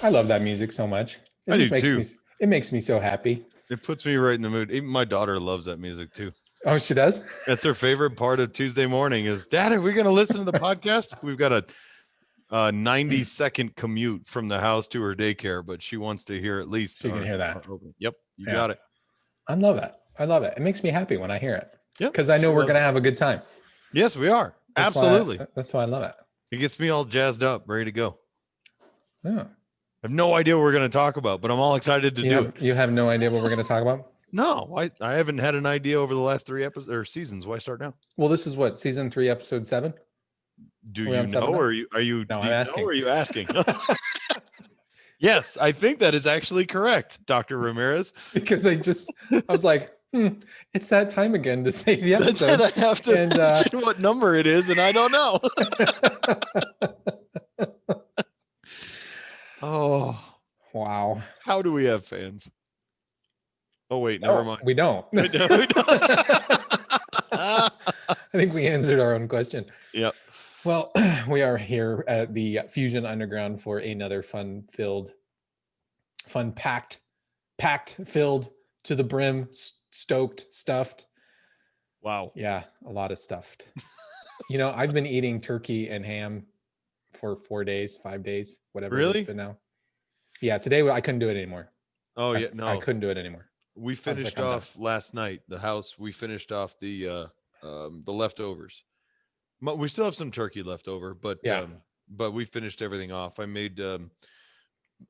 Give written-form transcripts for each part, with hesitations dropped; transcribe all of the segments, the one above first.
I love that music so much. I do too. It makes me so happy. It puts me right in the mood. Even my daughter loves that music too. Oh, she does? That's her favorite part of Tuesday morning is, Dad, are we going to listen to the podcast? We've got a 90-second commute from the house to her daycare, but she wants to hear at least. She can hear that. Yep, you got it. I love it. I love it. It makes me happy when I hear it. Yep, because I know we're going to have a good time. Yes, we are. Absolutely. That's why I love it. It gets me all jazzed up, ready to go. Yeah. I have no idea what we're going to talk about, but I'm all excited to do it. You have no idea what we're going to talk about? No, I haven't had an idea over the last 3 episodes or seasons. Why start now? Well, this is what, season 3, episode 7? Do you know, or are you? No, I'm asking. Or are you asking? Yes, I think that is actually correct, Dr. Ramirez. Because I was like, it's that time again to say the episode. I have to mention what number it is, and I don't know. Oh, wow! How do we have fans? Oh wait, never mind. We don't. I think we answered our own question. Yep. Well, we are here at the Fusion Underground for another packed, filled to the brim, stoked, stuffed. Wow. Yeah, a lot of stuffed. You know, I've been eating turkey and ham for 4 days, 5 days, whatever really? It's been now. Yeah, today I couldn't do it anymore. Oh yeah, no. I couldn't do it anymore. We finished off last night, the house. We finished off the leftovers. We still have some turkey left over, but we finished everything off. I made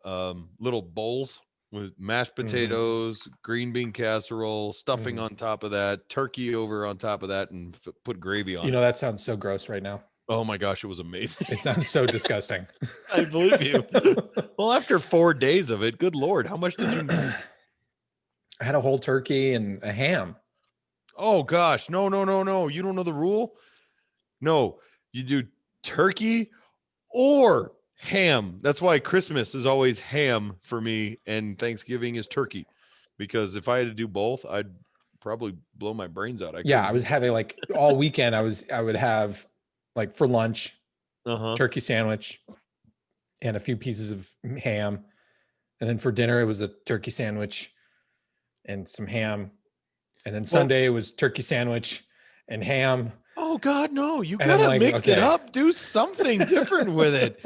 little bowls with mashed potatoes, green bean casserole, stuffing on top of that, turkey over on top of that, and put gravy on it. You know, that sounds so gross right now. Oh my gosh, it was amazing. It sounds so disgusting. I believe you. Well, after 4 days of it, good Lord, how much did you make? I had a whole turkey and a ham. Oh gosh, no. You don't know the rule? No, you do turkey or ham. That's why Christmas is always ham for me and Thanksgiving is turkey. Because if I had to do both, I'd probably blow my brains out. I was having like all weekend I would have like for lunch, turkey sandwich and a few pieces of ham. And then for dinner, it was a turkey sandwich and some ham. And then Sunday it was turkey sandwich and ham. Oh God, no, you gotta mix it up. Do something different with it.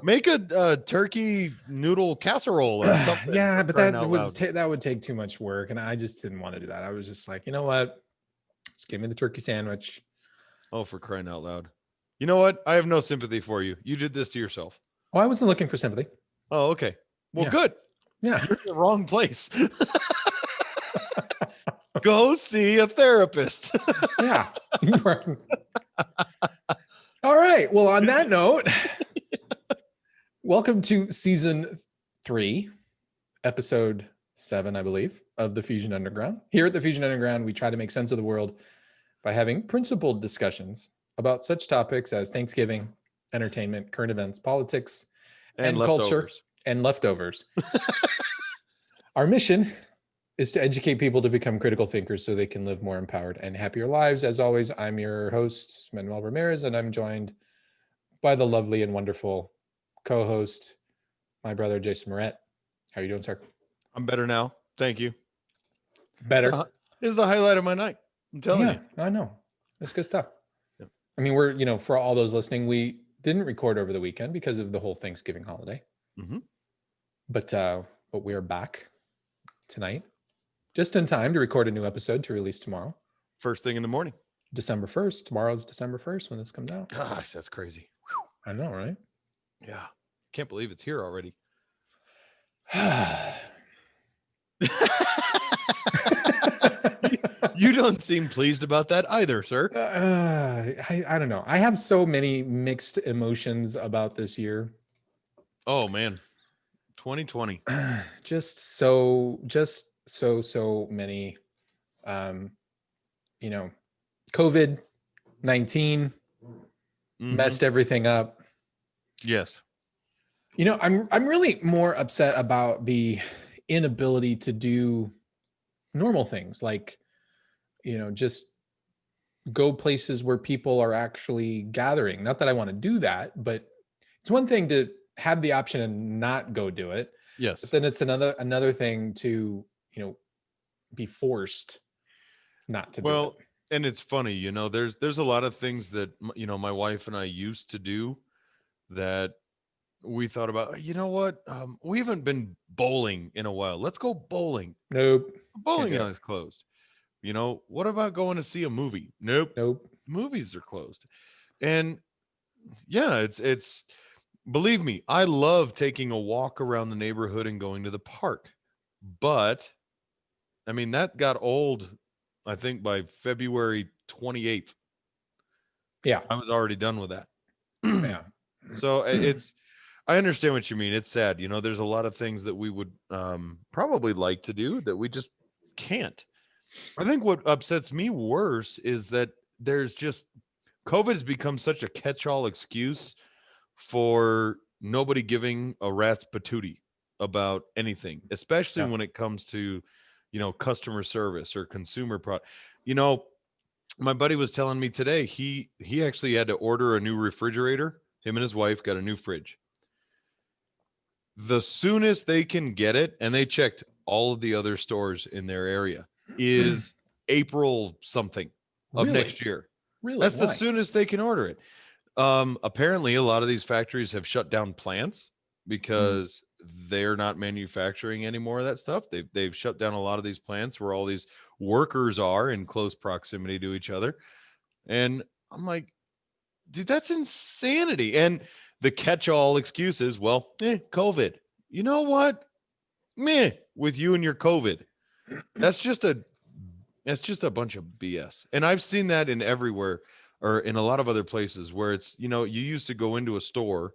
Make a turkey noodle casserole or something. Yeah, but that would take too much work. And I just didn't want to do that. I was just like, you know what? Just give me the turkey sandwich. Oh, for crying out loud. You know what? I have no sympathy for you. You did this to yourself. Oh, I wasn't looking for sympathy. Oh, okay. Well, good. Yeah. You're in the wrong place. Go see a therapist. Yeah. All right. Well, on that note, welcome to season 3, episode 7, I believe, of the Fusion Underground. Here at the Fusion Underground, we try to make sense of the world by having principled discussions about such topics as Thanksgiving, entertainment, current events, politics, and culture, and leftovers. Our mission is to educate people to become critical thinkers so they can live more empowered and happier lives. As always, I'm your host, Manuel Ramirez, and I'm joined by the lovely and wonderful co-host, my brother, Jason Moret. How are you doing, sir? I'm better now. Thank you. Better. This is the highlight of my night. I'm telling you. I know. That's good stuff. Yeah. I mean, we're, for all those listening, we didn't record over the weekend because of the whole Thanksgiving holiday. Mm-hmm. But we are back tonight. Just in time to record a new episode to release tomorrow. First thing in the morning. December 1st. Tomorrow's December 1st when this comes out. Gosh, that's crazy. Whew. I know, right? Yeah. Can't believe it's here already. You don't seem pleased about that either, sir. I don't know. I have so many mixed emotions about this year. Oh, man. 2020. Just so many, COVID-19 messed everything up. Yes. I'm really more upset about the inability to do normal things like, just go places where people are actually gathering. Not that I want to do that, but it's one thing to have the option and not go do it. But Yes. then it's another thing to, be forced not to do it. Well, and it's funny, there's a lot of things that my wife and I used to do that we thought about. You know what? We haven't been bowling in a while. Let's go bowling. Nope. Can't Bowling do it. alley is closed. What about going to see a movie? Nope. Nope. Movies are closed. And yeah, it's believe me, I love taking a walk around the neighborhood and going to the park. But I mean, that got old, I think by February 28th. Yeah. I was already done with that. Yeah. So I understand what you mean. It's sad. There's a lot of things that we would probably like to do that we just can't. I think what upsets me worse is that there's just COVID has become such a catch-all excuse for nobody giving a rat's patootie about anything, especially Yeah. when it comes to, customer service or consumer product. You know, my buddy was telling me today he actually had to order a new refrigerator. Him and his wife got a new fridge. The soonest they can get it, and they checked all of the other stores in their area, is April something of Really? next year. Really? That's the Why? soonest they can order it. Apparently, a lot of these factories have shut down plants Mm. because they're not manufacturing any more of that stuff. They've shut down a lot of these plants where all these workers are in close proximity to each other. And I'm like, dude, that's insanity. And the catch-all excuse is, well, COVID. You know what? Meh, with you and your COVID. That's just a that's just a bunch of BS. And I've seen that in everywhere or in a lot of other places where it's, you used to go into a store,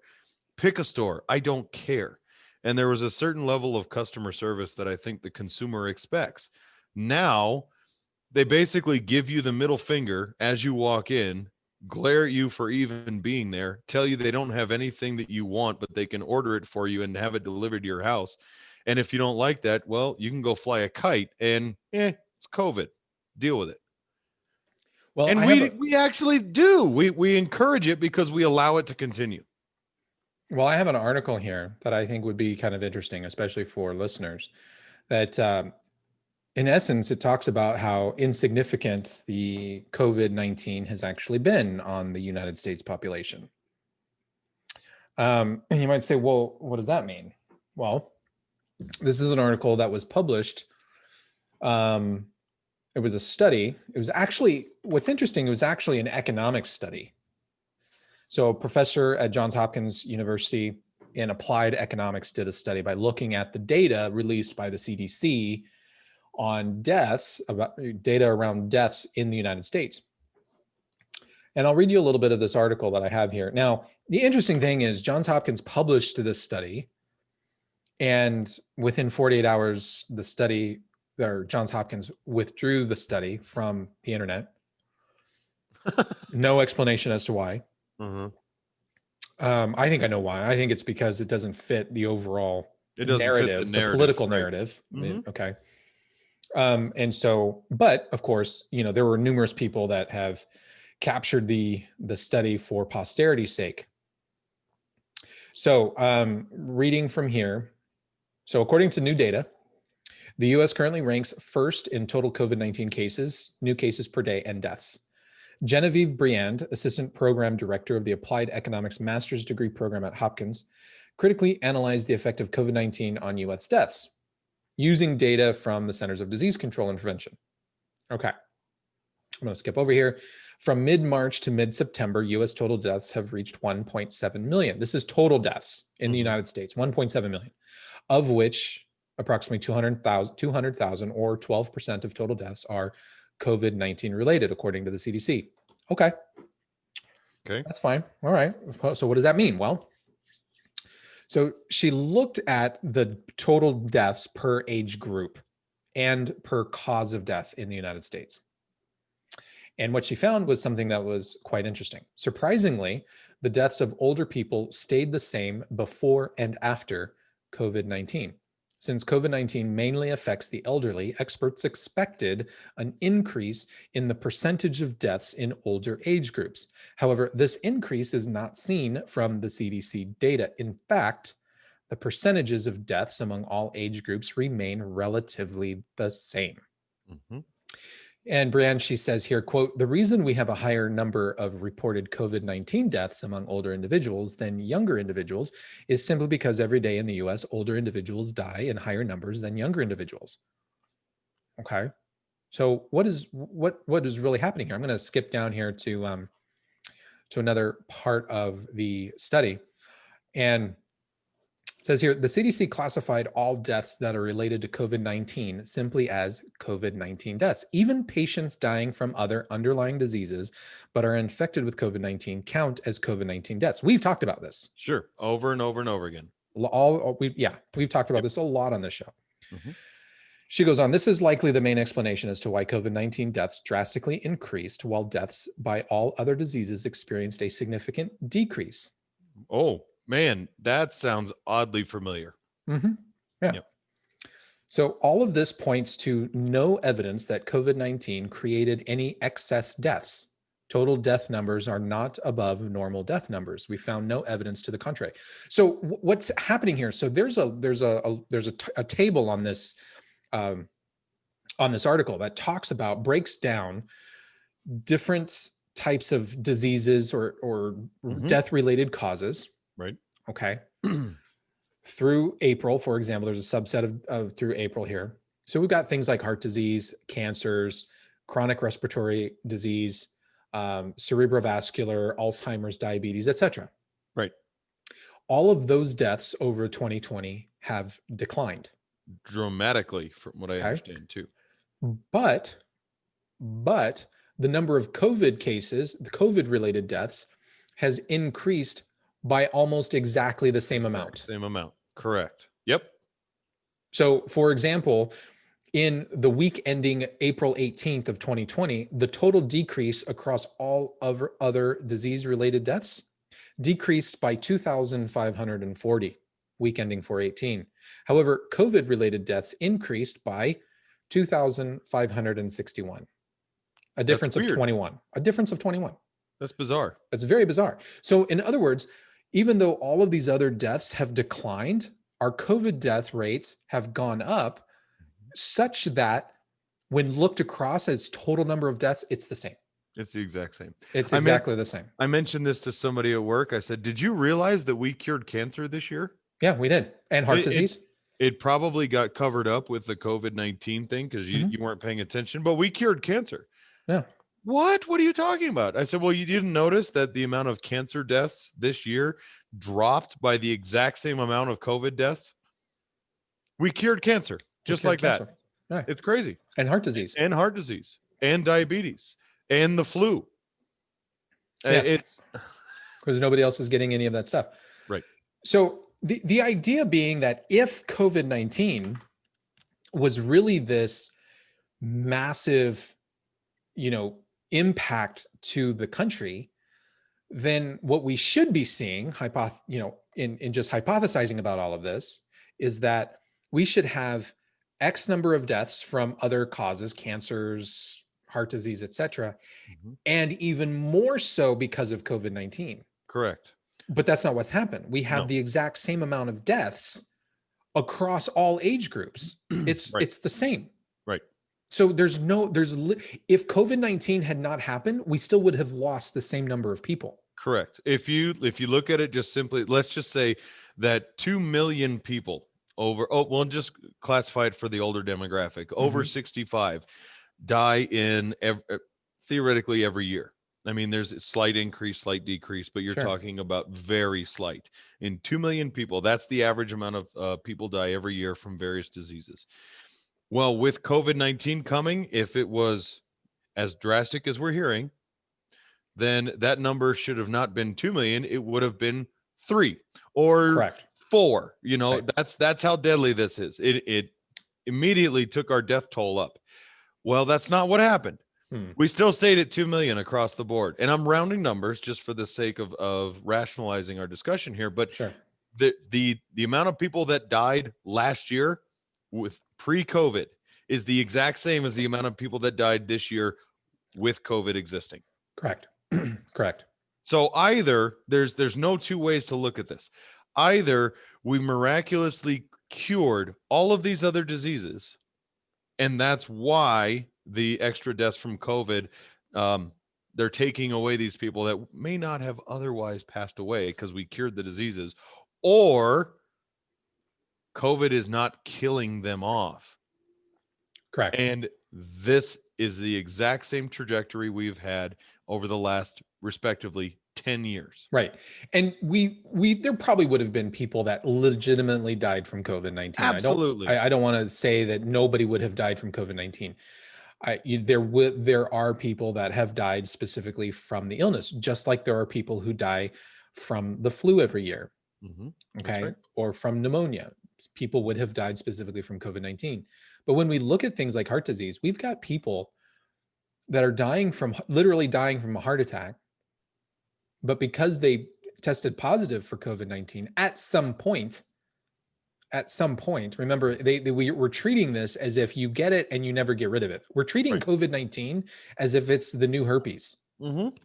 pick a store, I don't care. And there was a certain level of customer service that I think the consumer expects. Now, they basically give you the middle finger as you walk in, glare at you for even being there, tell you they don't have anything that you want, but they can order it for you and have it delivered to your house. And if you don't like that, well, you can go fly a kite and it's COVID. Deal with it. Well, And I have we actually do. We encourage it because we allow it to continue. I have an article here that I think would be kind of interesting, especially for listeners. That in essence, it talks about how insignificant the COVID-19 has actually been on the United States population. And you might say, well, what does that mean? Well, this is an article that was published. It was a study. It was actually, what's interesting, it was actually an economics study. So a professor at Johns Hopkins University in applied economics did a study by looking at the data released by the CDC on deaths, about data around deaths in the United States. And I'll read you a little bit of this article that I have here. Now, the interesting thing is Johns Hopkins published this study, and within 48 hours, the study, or Johns Hopkins withdrew the study from the internet. No explanation as to why. Uh-huh. I think I know why. I think it's because it doesn't fit the overall It doesn't fit the narrative, the narrative, political right? narrative. Mhm. Okay. And so, but of course, there were numerous people that have captured the study for posterity's sake. So, reading from here. So, according to new data, the US currently ranks first in total COVID-19 cases, new cases per day, and deaths. Genevieve Briand, Assistant Program Director of the Applied Economics Master's Degree Program at Hopkins, critically analyzed the effect of COVID-19 on US deaths using data from the Centers of Disease Control and Prevention. Okay. I'm going to skip over here. From mid-March to mid-September, US total deaths have reached 1.7 million. This is total deaths in the United States, 1.7 million, of which approximately 200,000 or 12% of total deaths are COVID-19 related, according to the CDC. Okay. Okay. That's fine. All right. So what does that mean? Well, so she looked at the total deaths per age group and per cause of death in the United States. And what she found was something that was quite interesting. Surprisingly, the deaths of older people stayed the same before and after COVID-19. Since COVID-19 mainly affects the elderly, experts expected an increase in the percentage of deaths in older age groups. However, this increase is not seen from the CDC data. In fact, the percentages of deaths among all age groups remain relatively the same. Mhm. And Brianne, she says here, quote, the reason we have a higher number of reported COVID-19 deaths among older individuals than younger individuals is simply because every day in the US, older individuals die in higher numbers than younger individuals. Okay. So what is really happening here? I'm going to skip down here to another part of the study. And it says here, the CDC classified all deaths that are related to COVID-19 simply as COVID-19 deaths. Even patients dying from other underlying diseases but are infected with COVID-19 count as COVID-19 deaths. We've talked about this. Sure. Over and over and over again. We've talked about this a lot on this show. Mhm. She goes on, this is likely the main explanation as to why COVID-19 deaths drastically increased while deaths by all other diseases experienced a significant decrease. Oh, man, that sounds oddly familiar. Mm-hmm. Yeah. Yep. So all of this points to no evidence that COVID-19 created any excess deaths. Total death numbers are not above normal death numbers. We found no evidence to the contrary. So what's happening here? So there's a table on this article that breaks down different types of diseases or death-related causes. Right. Okay. Through April, for example, there's a subset of through April here. So we've got things like heart disease, cancers, chronic respiratory disease, cerebrovascular, Alzheimer's, diabetes, etc. Right. All of those deaths over 2020 have declined. Dramatically, from what I understand, too. But the number of COVID cases, the COVID-related deaths, has increased by almost exactly the same amount. Same amount. Correct. Yep. So, for example, in the week ending April 18th of 2020, the total decrease across all other disease-related deaths decreased by 2,540, week ending 4/18. However, COVID-related deaths increased by 2,561. A difference of 21. A difference of 21. That's bizarre. It's very bizarre. So in other words, even though all of these other deaths have declined, our COVID death rates have gone up such that when looked across as total number of deaths, it's the same. It's the exact same. It's exactly the same. I mentioned this to somebody at work. I said, did you realize that we cured cancer this year? Yeah, we did. And heart disease. It probably got covered up with the COVID-19 thing because you weren't paying attention, but we cured cancer. Yeah. What are you talking about? I said, well, you didn't notice that the amount of cancer deaths this year dropped by the exact same amount of COVID deaths? We cured cancer just like that. Right. It's crazy. And heart disease. And heart disease and diabetes and the flu. Yeah. It's because nobody else is getting any of that stuff. Right. So the idea being that if COVID-19 was really this massive, impact to the country, then what we should be seeing, in just hypothesizing about all of this, is that we should have X number of deaths from other causes, cancers, heart disease, etc., and even more so because of COVID-19. Correct. But that's not what's happened. We have the exact same amount of deaths across all age groups. It's the same. Right. So if COVID-19 had not happened, we still would have lost the same number of people. Correct. If you look at it just simply, let's just say that 2 million people we'll just classify it for the older demographic, over 65, die in theoretically every year. I mean, there's a slight increase, slight decrease, but you're talking about very slight. In 2 million people, that's the average amount of people die every year from various diseases. Well, with COVID-19 coming, if it was as drastic as we're hearing, then that number should have not been 2 million. It would have been 3 or 4. That's how deadly this is. It immediately took our death toll up. Well, that's not what happened. We still stayed at 2 million across the board. And I'm rounding numbers just for the sake of rationalizing our discussion here. But the amount of people that died last year with pre-COVID is the exact same as the amount of people that died this year with COVID existing. Correct. Correct. So either there's no two ways to look at this. Either we miraculously cured all of these other diseases, and that's why the extra deaths from COVID, they're taking away these people that may not have otherwise passed away because we cured the diseases, or COVID is not killing them off. Correct. And this is the exact same trajectory we've had over the last, respectively, 10 years. Right. And there probably would have been people that legitimately died from COVID-19. Absolutely. I don't want to say that nobody would have died from COVID-19. There are people that have died specifically from the illness, just like there are people who die from the flu every year. Mm-hmm. Okay. Right. Or from pneumonia. People would have died specifically from COVID-19. But when we look at things like heart disease, we've got people that are literally dying from a heart attack, but because they tested positive for COVID-19 at some point, remember, we were treating this as if you get it and you never get rid of it. We're treating Right. COVID-19 as if it's the new herpes. Mm-hmm.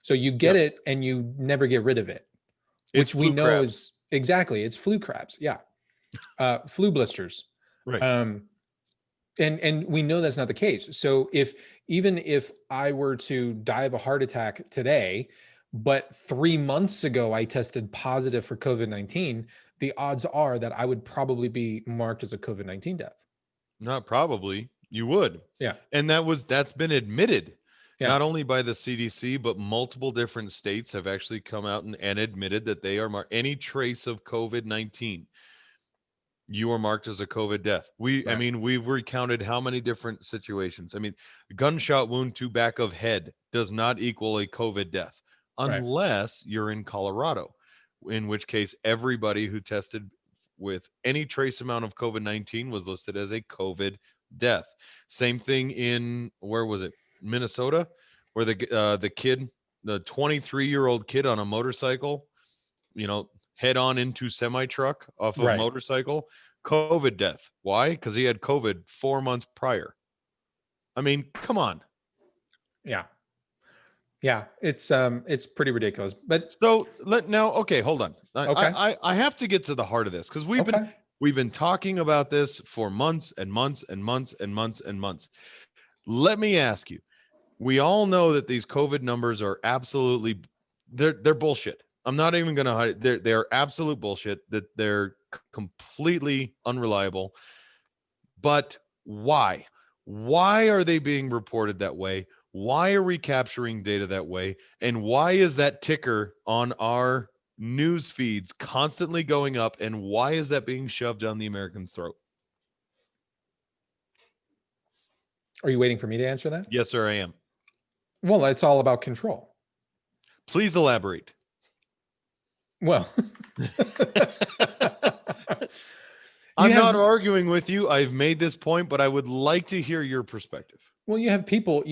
So you get it and you never get rid of it, It's which we flu know crabs. is exactly, it's flu crabs. Yeah. Flu blisters. Right. And we know that's not the case. So even if I were to die of a heart attack today, but 3 months ago I tested positive for COVID-19, the odds are that I would probably be marked as a COVID-19 death. Not probably. You would. Yeah. And that's been admitted. Yeah. Not only by the CDC, but multiple different states have actually come out and admitted that they are any trace of COVID-19. You are marked as a COVID death. I mean, we've recounted how many different situations. I mean, gunshot wound to back of head does not equal a COVID death unless you're in Colorado, in which case everybody who tested with any trace amount of COVID-19 was listed as a COVID death. Same thing in, where was it? Minnesota, where the kid, the 23-year-old kid on a motorcycle, head on into semi truck off of motorcycle, COVID death. Why? Because he had COVID 4 months prior. I mean, come on. Yeah. Yeah, it's pretty ridiculous. But so okay, hold on. Okay. I have to get to the heart of this because we've been talking about this for months and months and months and months and months. Let me ask you. We all know that these COVID numbers are absolutely they're bullshit. I'm not even going to hide. They're absolute bullshit. That they're completely unreliable. But why? Why are they being reported that way? Why are we capturing data that way? And why is that ticker on our news feeds constantly going up? And why is that being shoved down the American's throat? Are you waiting for me to answer that? Yes, sir, I am. Well, it's all about control. Please elaborate. Well, I'm not arguing with you. I've made this point, but I would like to hear your perspective. Well, you have people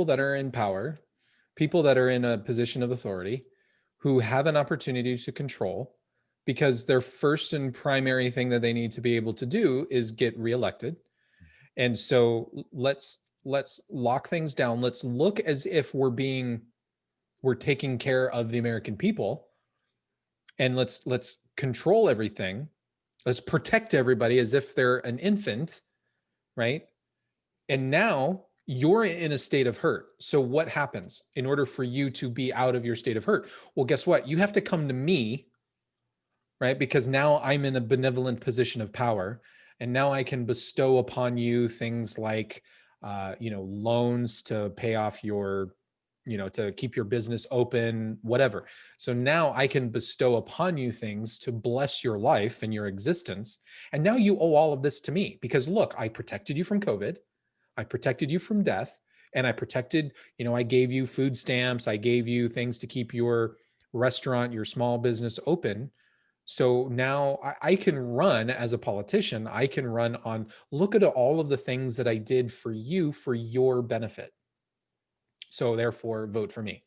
that are in power, people that are in a position of authority who have an opportunity to control, because their first and primary thing that they need to be able to do is get reelected. And so let's lock things down. Let's look as if we're taking care of the American people, and let's control everything. Let's protect everybody as if they're an infant, right? And now you're in a state of hurt. So what happens in order for you to be out of your state of hurt? Well, guess what? You have to come to me, right? Because now I'm in a benevolent position of power, and now I can bestow upon you things like, loans to pay off your, to keep your business open, whatever. So now I can bestow upon you things to bless your life and your existence. And now you owe all of this to me because look, I protected you from COVID. I protected you from death, and I protected, I gave you food stamps. I gave you things to keep your restaurant, your small business open. So now I can run as a politician. I can run on, look at all of the things that I did for you for your benefit. So therefore, vote for me.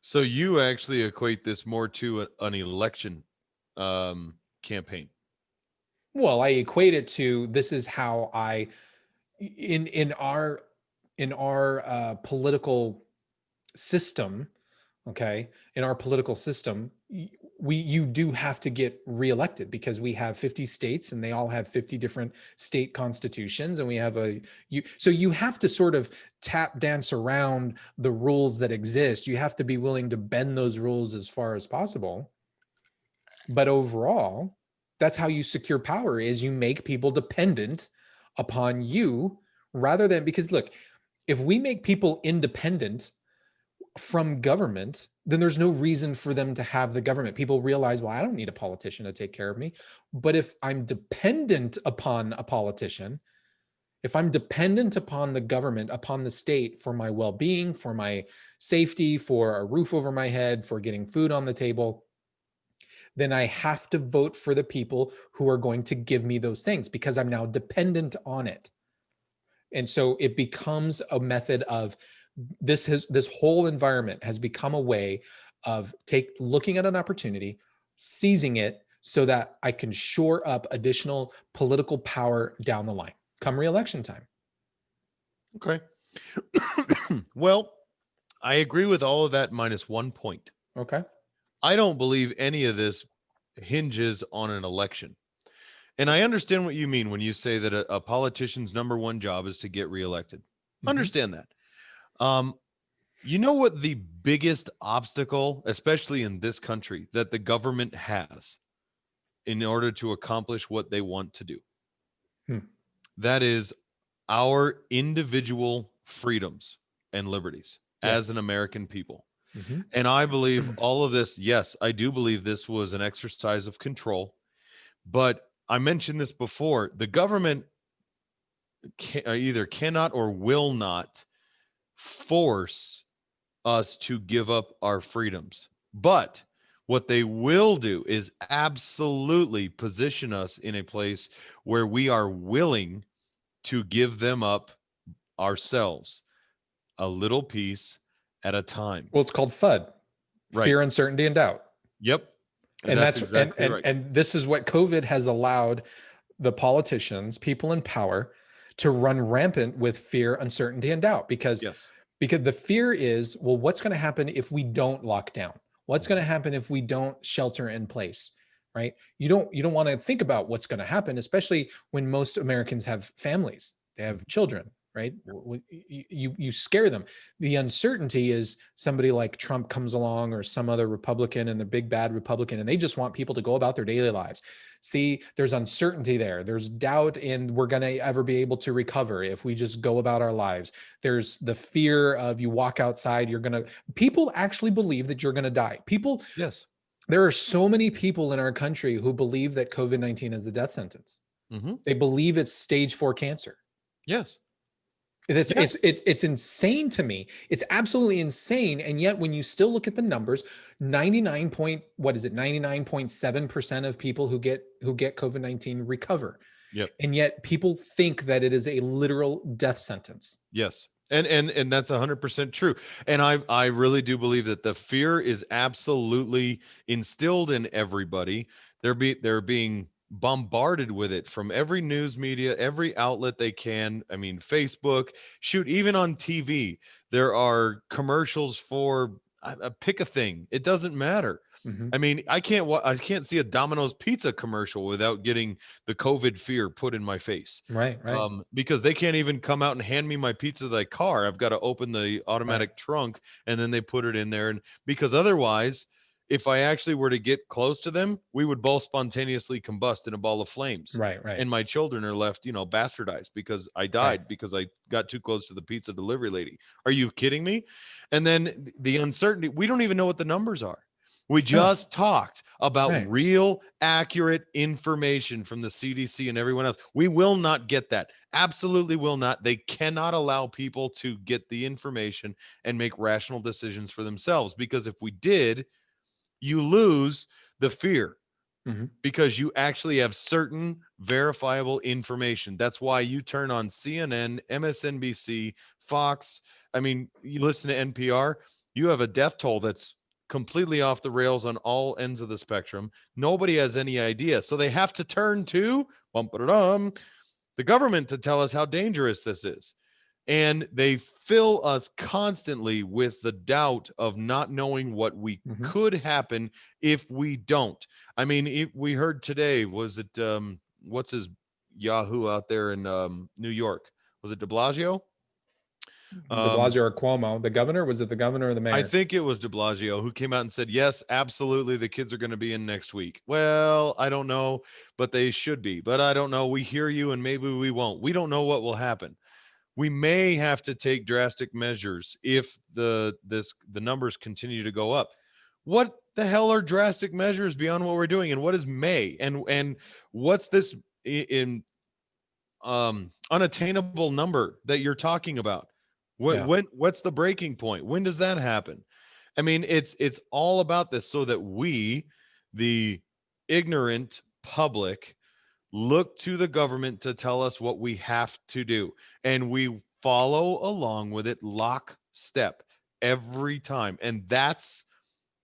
So you actually equate this more to an election campaign. Well, I equate it to this is how I in our political system, okay, in our political system, you do have to get reelected because we have 50 states and they all have 50 different state constitutions, and we have so you have to sort of tap dance around the rules that exist. You have to be willing to bend those rules as far as possible. But overall, that's how you secure power, is you make people dependent upon you, rather than, because look, if we make people independent from government, then there's no reason for them to have the government. People realize, well, I don't need a politician to take care of me. But if I'm dependent upon a politician, if I'm dependent upon the government, upon the state for my well-being, for my safety, for a roof over my head, for getting food on the table, then I have to vote for the people who are going to give me those things because I'm now dependent on it. And so it becomes a method of this whole environment has become a way of looking at an opportunity, seizing it so that I can shore up additional political power down the line come re-election time. Okay. Well, I agree with all of that minus 1 point. Okay. I don't believe any of this hinges on an election. And I understand what you mean when you say that a politician's number one job is to get reelected. Understand that. You know what the biggest obstacle, especially in this country, that the government has in order to accomplish what they want to do? That is our individual freedoms and liberties as an American people. And I believe all of this, yes, I do believe this was an exercise of control. But I mentioned this before, the government either cannot or will not force us to give up our freedoms. But what they will do is absolutely position us in a place where we are willing to give them up ourselves, a little piece at a time. Well, it's called FUD, Right. fear, uncertainty, and doubt. Yep. And that's that's exactly right. and this is what COVID has allowed the politicians, people in power, to run rampant with fear, uncertainty, and doubt, because Yes. the fear is, well, what's going to happen if we don't lock down? What's going to happen if we don't shelter in place? Right? You don't want to think about what's going to happen, especially when most Americans have families, they have children, right? You scare them. The uncertainty is somebody like Trump comes along, or some other Republican, and the big bad Republican, and they just want people to go about their daily lives. See, there's uncertainty there. There's doubt in we're going to ever be able to recover if we just go about our lives. There's the fear of you walk outside, people actually believe that you're going to die. Yes. There are so many people in our country who believe that COVID-19 is a death sentence. They believe it's stage 4 cancer. Yes. It's insane to me. It's absolutely insane. And yet when you still look at the numbers, 99.7% of people who get COVID-19 recover. Yep. And yet people think that it is a literal death sentence. Yes. And that's 100% true. And I really do believe that the fear is absolutely instilled in everybody. They're being bombarded with it from every news media, every outlet they can. I mean, Facebook, shoot, even on TV, there are commercials for pick a thing. It doesn't matter. I mean, I can't see a Domino's pizza commercial without getting the COVID fear put in my face. Right. Because they can't even come out and hand me my pizza to the car. I've got to open the automatic trunk, and then they put it in there. And because otherwise, if I actually were to get close to them, we would both spontaneously combust in a ball of flames. Right. And my children are left, bastardized because I died because I got too close to the pizza delivery lady. Are you kidding me? And then the uncertainty, we don't even know what the numbers are. We just talked about real, accurate information from the CDC and everyone else. We will not get that. Absolutely will not. They cannot allow people to get the information and make rational decisions for themselves, because if we did, you lose the fear because you actually have certain verifiable information. That's why you turn on CNN, MSNBC, Fox. I mean, you listen to NPR, you have a death toll that's completely off the rails on all ends of the spectrum. Nobody has any idea. So they have to turn to the government to tell us how dangerous this is. And they fill us constantly with the doubt of not knowing what we Mhm. could happen if we don't. I mean, we heard today, was it what's his Yahoo out there in New York? Was it de Blasio? De um Blasio or Cuomo, the governor? Was it the governor or the I mayor? think it was de Blasio who came out and said, yes, absolutely, the kids are going to be in next week. Well, I don't know, but they should be. But I don't know. We hear you, and maybe we won't. We don't know what will happen. We may have to take drastic measures if the numbers continue to go up. What the hell are drastic measures beyond what we're doing? And what is May? And what's this in unattainable number that you're talking about? Yeah. What's the breaking point? When does that happen? I mean, it's all about this so that we, the ignorant public, look to the government to tell us what we have to do, and we follow along with it lockstep every time. And that's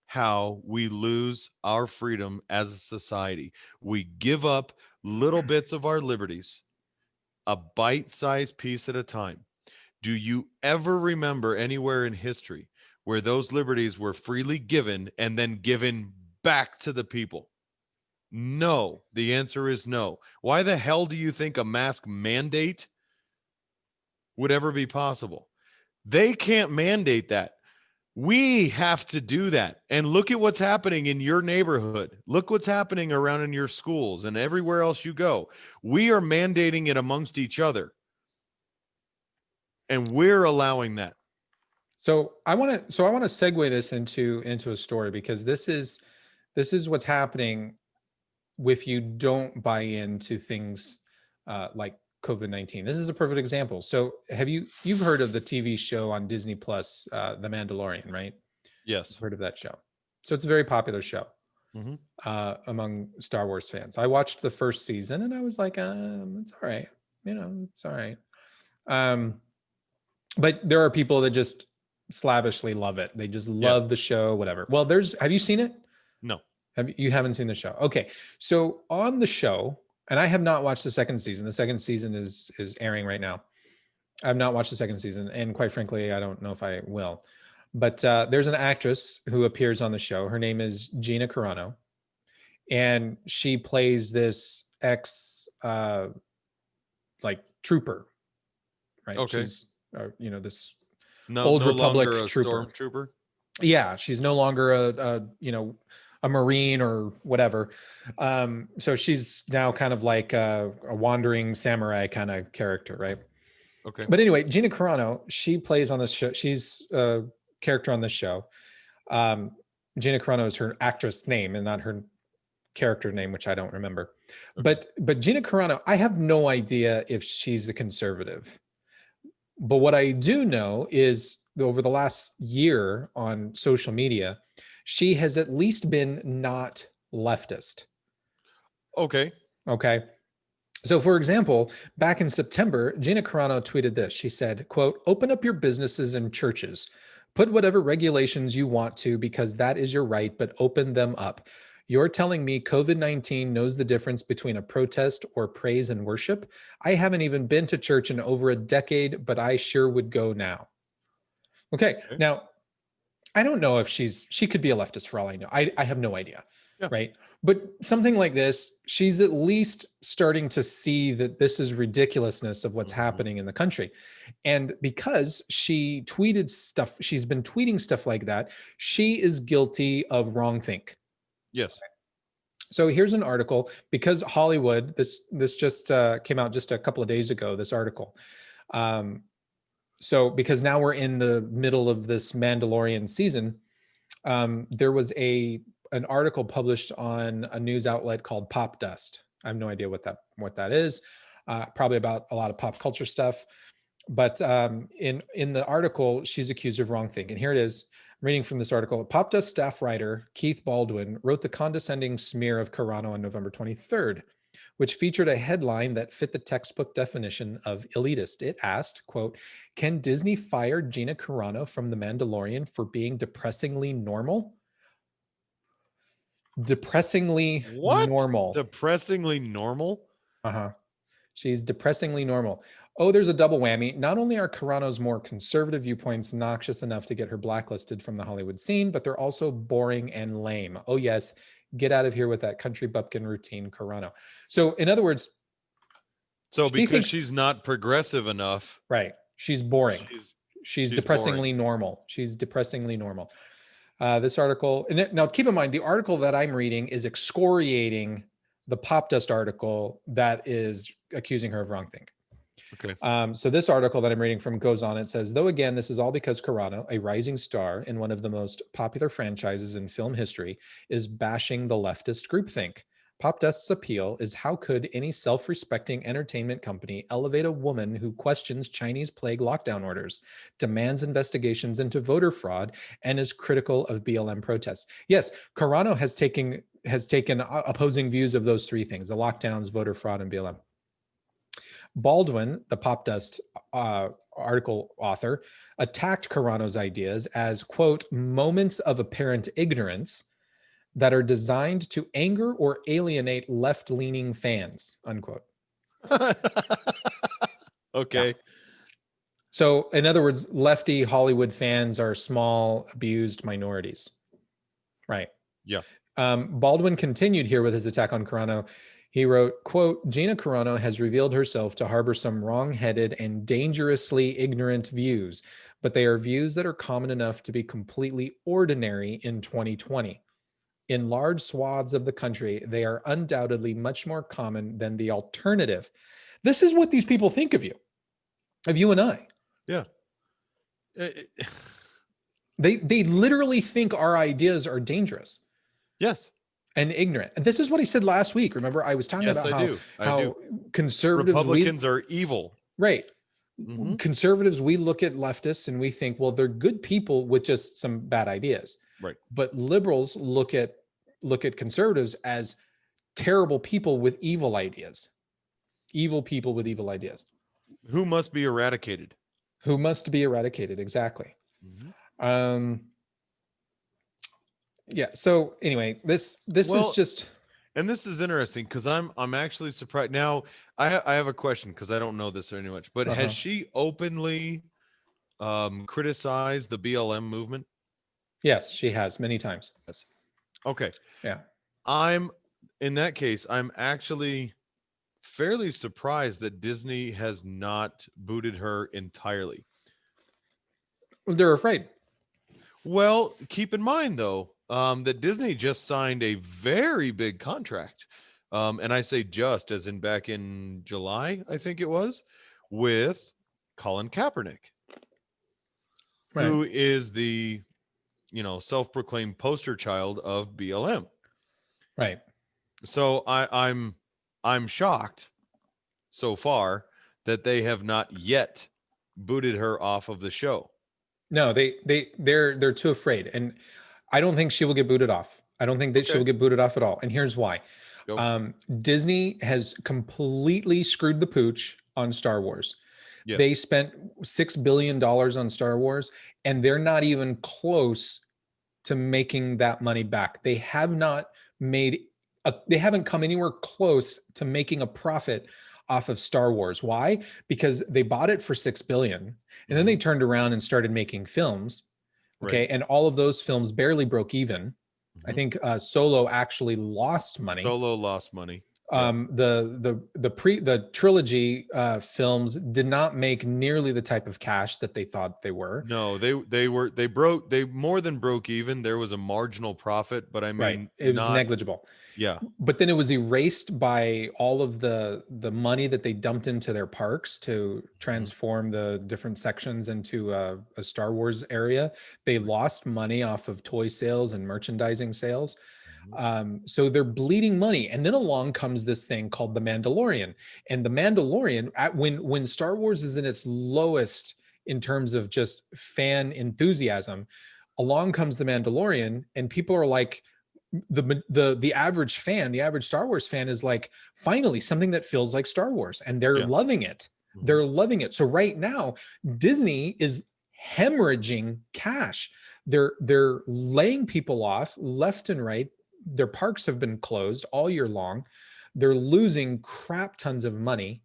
how we lose our freedom as a society. We give up little bits of our liberties, a bite-sized piece at a time. Do you ever remember anywhere in history where those liberties were freely given and then given back to the people? No. The answer is no. Why the hell do you think a mask mandate would ever be possible? They can't mandate that. We have to do that. And look at what's happening in your neighborhood. Look what's happening around in your schools and everywhere else you go. We are mandating it amongst each other, and we're allowing that. So I want to segue this into a story, because this is what's happening if you don't buy into things like COVID-19. This is a perfect example. So you've heard of the TV show on Disney Plus, The Mandalorian, right? You've Yes. heard of that show. So it's a very popular show Mm-hmm. among Star Wars fans. I watched the first season and I was like, it's all right. It's all right. Um, but there are people that just slavishly love it. They just Yeah. love the show, whatever. Well, have you seen it? No. You haven't seen the show? Okay. So on the show, and I have not watched the second season. The second season is airing right now. I've not watched the second season, and quite frankly, I don't know if I will. But there's an actress who appears on the show. Her name is Gina Carano, and she plays this ex like trooper, right? Okay. She's this No, old no longer Republic a trooper. stormtrooper. Yeah, she's no longer a Marine or whatever. So she's now kind of like a wandering samurai kind of character, right? Okay. But anyway, Gina Carano, she plays on this show. She's a character on this show. Um, Gina Carano is her actress name and not her character name, which I don't remember. Okay. But Gina Carano, I have no idea if she's a conservative. But what I do know is over the last year on social media, she has at least been not leftist. Okay. Okay. So for example, back in September, Gina Carano tweeted this. She said, quote, "Open up your businesses and churches. Put whatever regulations you want to, because that is your right, but open them up. You're telling me COVID-19 knows the difference between a protest or praise and worship? I haven't even been to church in over a decade, but I sure would go now." Okay. Okay. Now, I don't know if she could be a leftist for all I know. I have no idea. Yeah. Right. But something like this, she's at least starting to see that this is ridiculousness of what's Mhm. happening in the country. And because she tweeted stuff, she's been tweeting stuff like that, she is guilty of wrongthink. Yes. So here's an article, because Hollywood, this just came out just a couple of days ago, this article. Um, so because now we're in the middle of this Mandalorian season, there was an article published on a news outlet called Pop Dust. I have no idea what that is. Probably about a lot of pop culture stuff. But in the article, she's accused of wrongthink. And here it is. I'm reading from this article. Pop Dust staff writer Keith Baldwin wrote the condescending smear of Carano on November 23rd, which featured a headline that fit the textbook definition of elitist. It asked, quote, "Can Disney fire Gina Carano from The Mandalorian for being depressingly normal?" Depressingly What? normal. Depressingly normal? Uh-huh. She's depressingly normal. Oh, there's a double whammy. Not only are Carano's more conservative viewpoints noxious enough to get her blacklisted from the Hollywood scene, but they're also boring and lame. Oh, yes. Get out of here with that country bumpkin routine, Carano. So, in other words, So she because thinks, she's not progressive enough, right, she's boring. she's She's she's boring. depressingly normal. She's depressingly normal. This article, now keep in mind, the article that I'm reading is excoriating the Pop Dust article that is accusing her of wrongthink. Okay. So this article that I'm reading from goes on. It says, though again, this is all because Carano, a rising star in one of the most popular franchises in film history, is bashing the leftist groupthink. Pop Dust's appeal is how could any self-respecting entertainment company elevate a woman who questions Chinese plague lockdown orders, demands investigations into voter fraud, and is critical of BLM protests? Yes, Carano has taken opposing views of those three things: the lockdowns, voter fraud, and BLM. Baldwin, the Pop Dust article author, attacked Carano's ideas as, quote, moments of apparent ignorance that are designed to anger or alienate left-leaning fans, unquote. Okay. Yeah. So, in other words, lefty Hollywood fans are small, abused minorities. Right. Yeah. Baldwin continued here with his attack on Carano. He wrote, quote, Gina Carano has revealed herself to harbor some wrong-headed and dangerously ignorant views, but they are views that are common enough to be completely ordinary in 2020. In large swaths of the country, they are undoubtedly much more common than the alternative. This is what these people think of you and I. Yeah. They literally think our ideas are dangerous Yes. and ignorant. And this is what he said last week. Remember, I was talking Yes, about I do. how conservatives Republicans are evil. right. Mhm. Conservatives, we look at leftists and we think, well, they're good people with just some bad ideas. Right. But liberals look at conservatives as terrible people with evil ideas. Evil people with evil ideas. Who must be eradicated. Who must be eradicated, exactly. Mhm. Yeah. So anyway, this Well, is just, and this is interesting because I'm actually surprised. Now, I have a question because I don't know this very much, but has she openly criticized the BLM movement? yes, she has many times. Yes. Okay. Yeah. I'm in that case, I'm actually fairly surprised that Disney has not booted her entirely. They're afraid. Well, keep in mind though, that Disney just signed a very big contract. And I say just as in back in July, I think it was, with Colin Kaepernick, Right. who is the, self-proclaimed poster child of BLM. Right. So I'm shocked so far that they have not yet booted her off of the show. No, they're too afraid. And I don't think she will get booted off. I don't think that she Okay. will get booted off at all. And here's why. Go. Disney has completely screwed the pooch on Star Wars. Yes. They spent $6 billion on Star Wars, and they're not even close to making that money back. They have not they haven't come anywhere close to making a profit off of Star Wars. Why? Because they bought it for $6 billion, and then they turned around and started making films. Okay. Right. And all of those films barely broke even. I think Solo actually lost money. Solo lost money. The trilogy films did not make nearly the type of cash that they thought they were. No, they more than broke even. There was a marginal profit, but I mean, right. It was negligible. Yeah. But then it was erased by all of the money that they dumped into their parks to transform the different sections into a Star Wars area. They lost money off of toy sales and merchandising sales. So they're bleeding money. And then along comes this thing called The Mandalorian. And The Mandalorian, when Star Wars is in its lowest in terms of just fan enthusiasm, along comes The Mandalorian, and people are like, the average fan, the average Star Wars fan is like, finally something that feels like Star Wars, and they're loving it. They're loving it. So right now, Disney is hemorrhaging cash. They're laying people off left and right. their parks have been closed all year long. They're losing crap tons of money,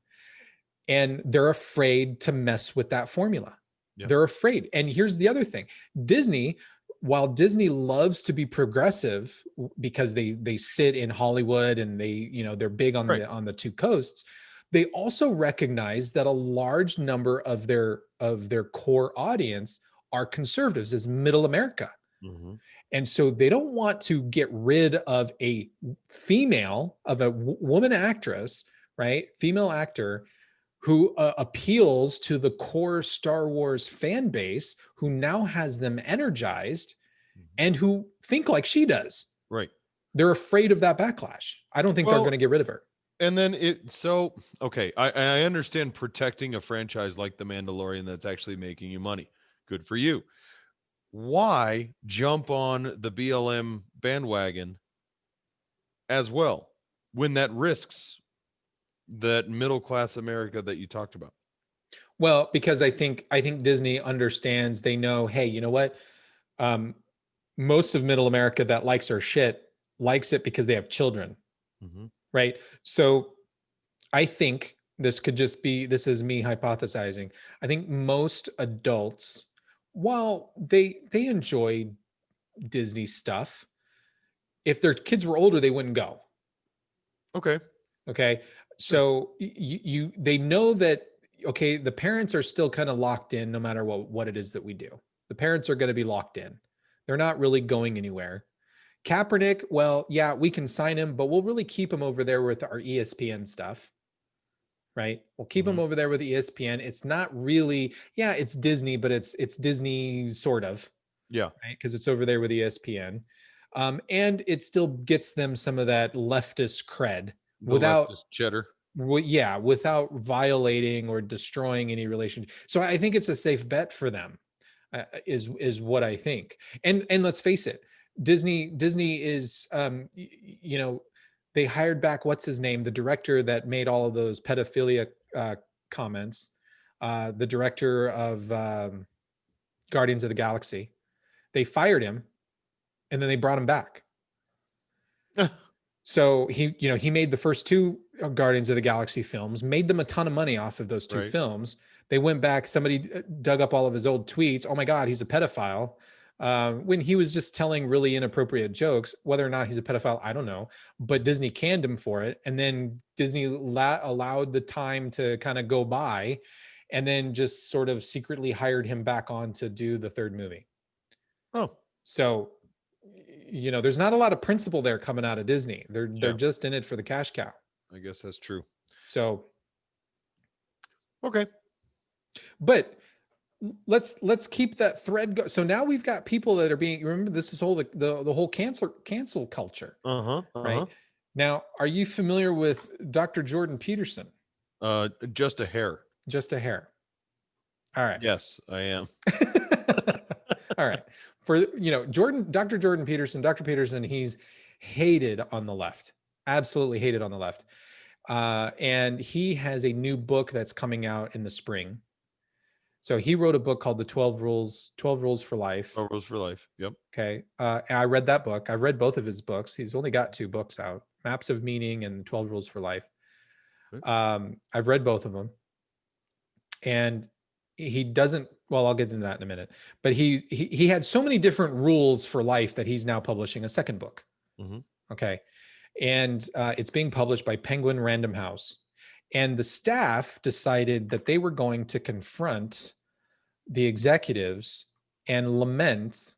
and they're afraid to mess with that formula. Yeah. They're afraid. And here's the other thing. Disney, while Disney loves to be progressive because they sit in Hollywood and they're big on Right. the two coasts, they also recognize that a large number of their core audience are conservatives, is middle America. Mm-hmm. And so they don't want to get rid of a woman actress, right? Female actor who appeals to the core Star Wars fan base, who now has them energized and who think like she does. Right. They're afraid of that backlash. I don't think they're going to get rid of her. And then okay, I understand protecting a franchise like The Mandalorian that's actually making you money. Good for you. Why jump on the BLM bandwagon as well when that risks that middle class America that you talked about? Well, because I think Disney understands, they know, hey, you know what? Most of middle America that likes our shit likes it because they have children. Mm-hmm. Right. So I think this is me hypothesizing. I think most adults, while they enjoy Disney stuff, if their kids were older, they wouldn't go. Okay. Okay. So they know that, okay, the parents are still kind of locked in no matter what it is that we do. The parents are going to be locked in. They're not really going anywhere. Kaepernick, well, yeah, we can sign him, but we'll really keep him over there with our ESPN stuff, right? We'll keep him over there with ESPN. It's not really, yeah, it's Disney, but it's Disney sort of, Yeah. right? Because it's over there with ESPN, and it still gets them some of that leftist cred without leftist cheddar. Without violating or destroying any relationship. So I think it's a safe bet for them, is what I think. And let's face it, Disney is, they hired back, what's his name, the director that made all of those pedophilia comments, the director of Guardians of the Galaxy. They fired him, and then they brought him back. So he made the first two Guardians of the Galaxy films, made them a ton of money off of those two films. They went back, somebody dug up all of his old tweets. Oh my God, he's a pedophile. When he was just telling really inappropriate jokes. Whether or not he's a pedophile, I don't know. But Disney canned him for it. And then Disney allowed the time to kind of go by, and then just sort of secretly hired him back on to do the third movie. Oh. So, there's not a lot of principle there coming out of Disney. They're just in it for the cash cow. I guess that's true. So, okay. But let's keep that thread going. So now we've got people that are being, remember, this is the whole cancel culture. Right? Now, are you familiar with Dr. Jordan Peterson? Just a hair. Just a hair. All right. Yes, I am. All right. For Dr. Jordan Peterson, Dr. Peterson, he's hated on the left. Absolutely hated on the left. And he has a new book that's coming out in the spring. So he wrote a book called the 12 Rules for Life. 12 Rules for Life. Yep. Okay. I read that book. I read both of his books. He's only got 2 books out, Maps of Meaning and 12 Rules for Life. I've read both of them. And he doesn't, well, I'll get into that in a minute, but he had so many different rules for life that he's now publishing a second book. Okay. And it's being published by Penguin Random House. And the staff decided that they were going to confront the executives and lament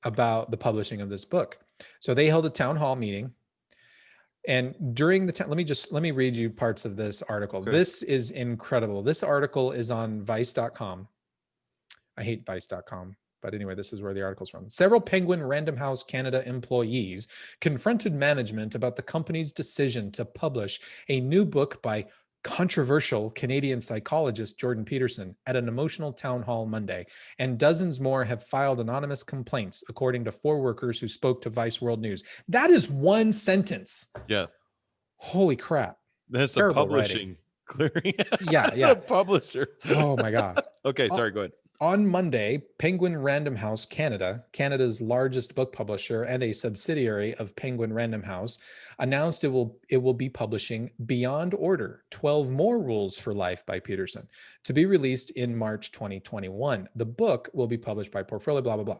about the publishing of this book. So they held a town hall meeting. And during the time, let me read you parts of this article. Okay. This is incredible. This article is on vice.com. I hate vice.com. But anyway, this is where the article's from. Several Penguin Random House Canada employees confronted management about the company's decision to publish a new book by controversial Canadian psychologist Jordan Peterson at an emotional town hall Monday, and dozens more have filed anonymous complaints, according to 4 workers who spoke to Vice World News. That is one sentence. Yeah. Holy crap. That's a publishing clearing. Yeah. The publisher. Oh my God. Okay, sorry, go ahead. On Monday, Penguin Random House Canada, Canada's largest book publisher and a subsidiary of Penguin Random House, announced it will be publishing Beyond Order: 12 More Rules for Life by Peterson, to be released in March 2021. The book will be published by Portfolio, blah blah blah.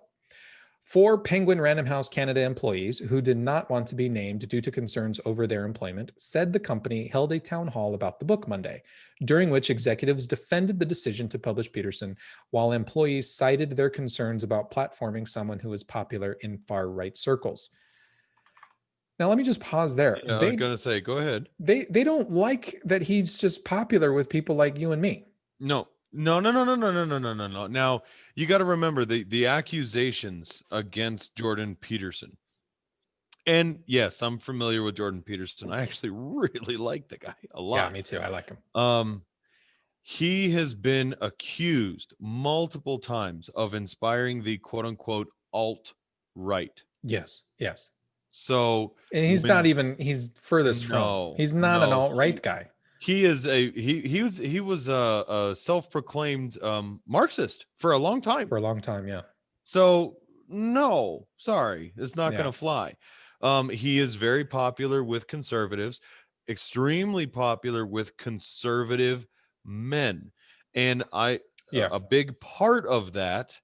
Four Penguin Random House Canada employees who did not want to be named due to concerns over their employment said the company held a town hall about the book Monday, during which executives defended the decision to publish Peterson, while employees cited their concerns about platforming someone who is popular in far-right circles. Now, let me just pause there. Yeah, I was gonna say, go ahead. They don't like that he's just popular with people like you and me. No, no, no, no, no, no, no, no, no, no, no. Now you got to remember the accusations against Jordan Peterson. And yes, I'm familiar with Jordan Peterson. I actually really like the guy a Yeah, lot. me too. I like him. He has been accused multiple times of inspiring the quote unquote alt right. Yes, yes. So And he's furthest from. no, He's not an no, alt-right guy. he was a self-proclaimed Marxist for a long time. For a long time, yeah. So no, sorry, it's not Yeah. going to fly. He is very popular with conservatives, extremely popular with conservative men, and Yeah. a big part of that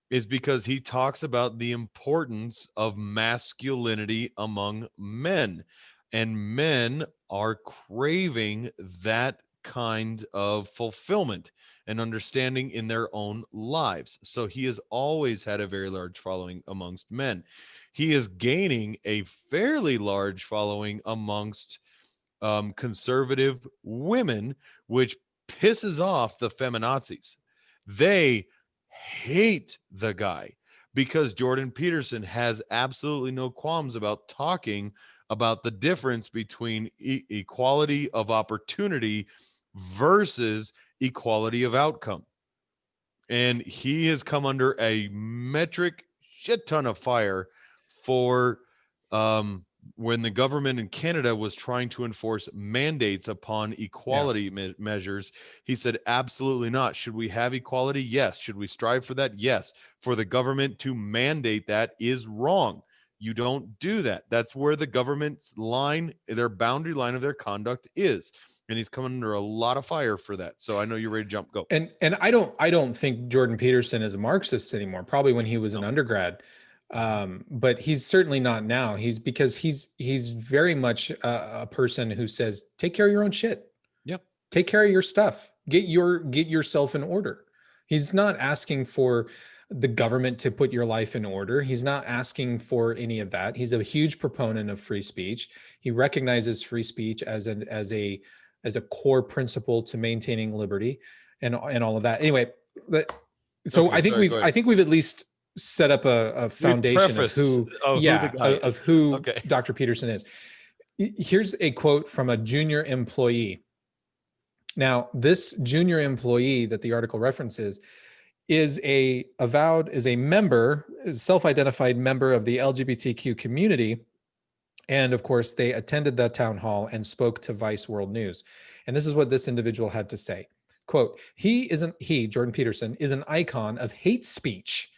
is because he talks about the importance of masculinity among men, and men are craving that kind of fulfillment and understanding in their own lives. So he has always had a very large following amongst men. He is gaining a fairly large following amongst conservative women, which pisses off the feminazis. They hate the guy because Jordan Peterson has absolutely no qualms about talking about the difference between equality of opportunity versus equality of outcome. And he has come under a metric shit ton of fire for um, when the government in Canada was trying to enforce mandates upon equality measures. He said, absolutely not. Should we have equality? Yes. Should we strive for that? Yes. For the government to mandate that is wrong. You don't do that. That's where the government's line, their boundary line of their conduct is. And he's coming under a lot of fire for that. So I know you're ready to jump. Go. And I don't think Jordan Peterson is a Marxist anymore. Probably when he was an No. undergrad, but he's certainly not now. He's very much a person who says, take care of your own shit. Yep. Take care of your stuff. Get yourself in order. He's not asking for the government to put your life in order. He's not asking for any of that. He's a huge proponent of free speech. He recognizes free speech as a core principle to maintaining liberty and all of that. Anyway, so Okay, I think sorry, go ahead. I think we've at least set up a foundation of who the guy is. of who Okay. Dr. Peterson is. Here's a quote from a junior employee. Now, this junior employee that the article references is a self-identified member of the LGBTQ community. And of course, they attended that town hall and spoke to Vice World News. And this is what this individual had to say. Quote, Jordan Peterson, is an icon of hate speech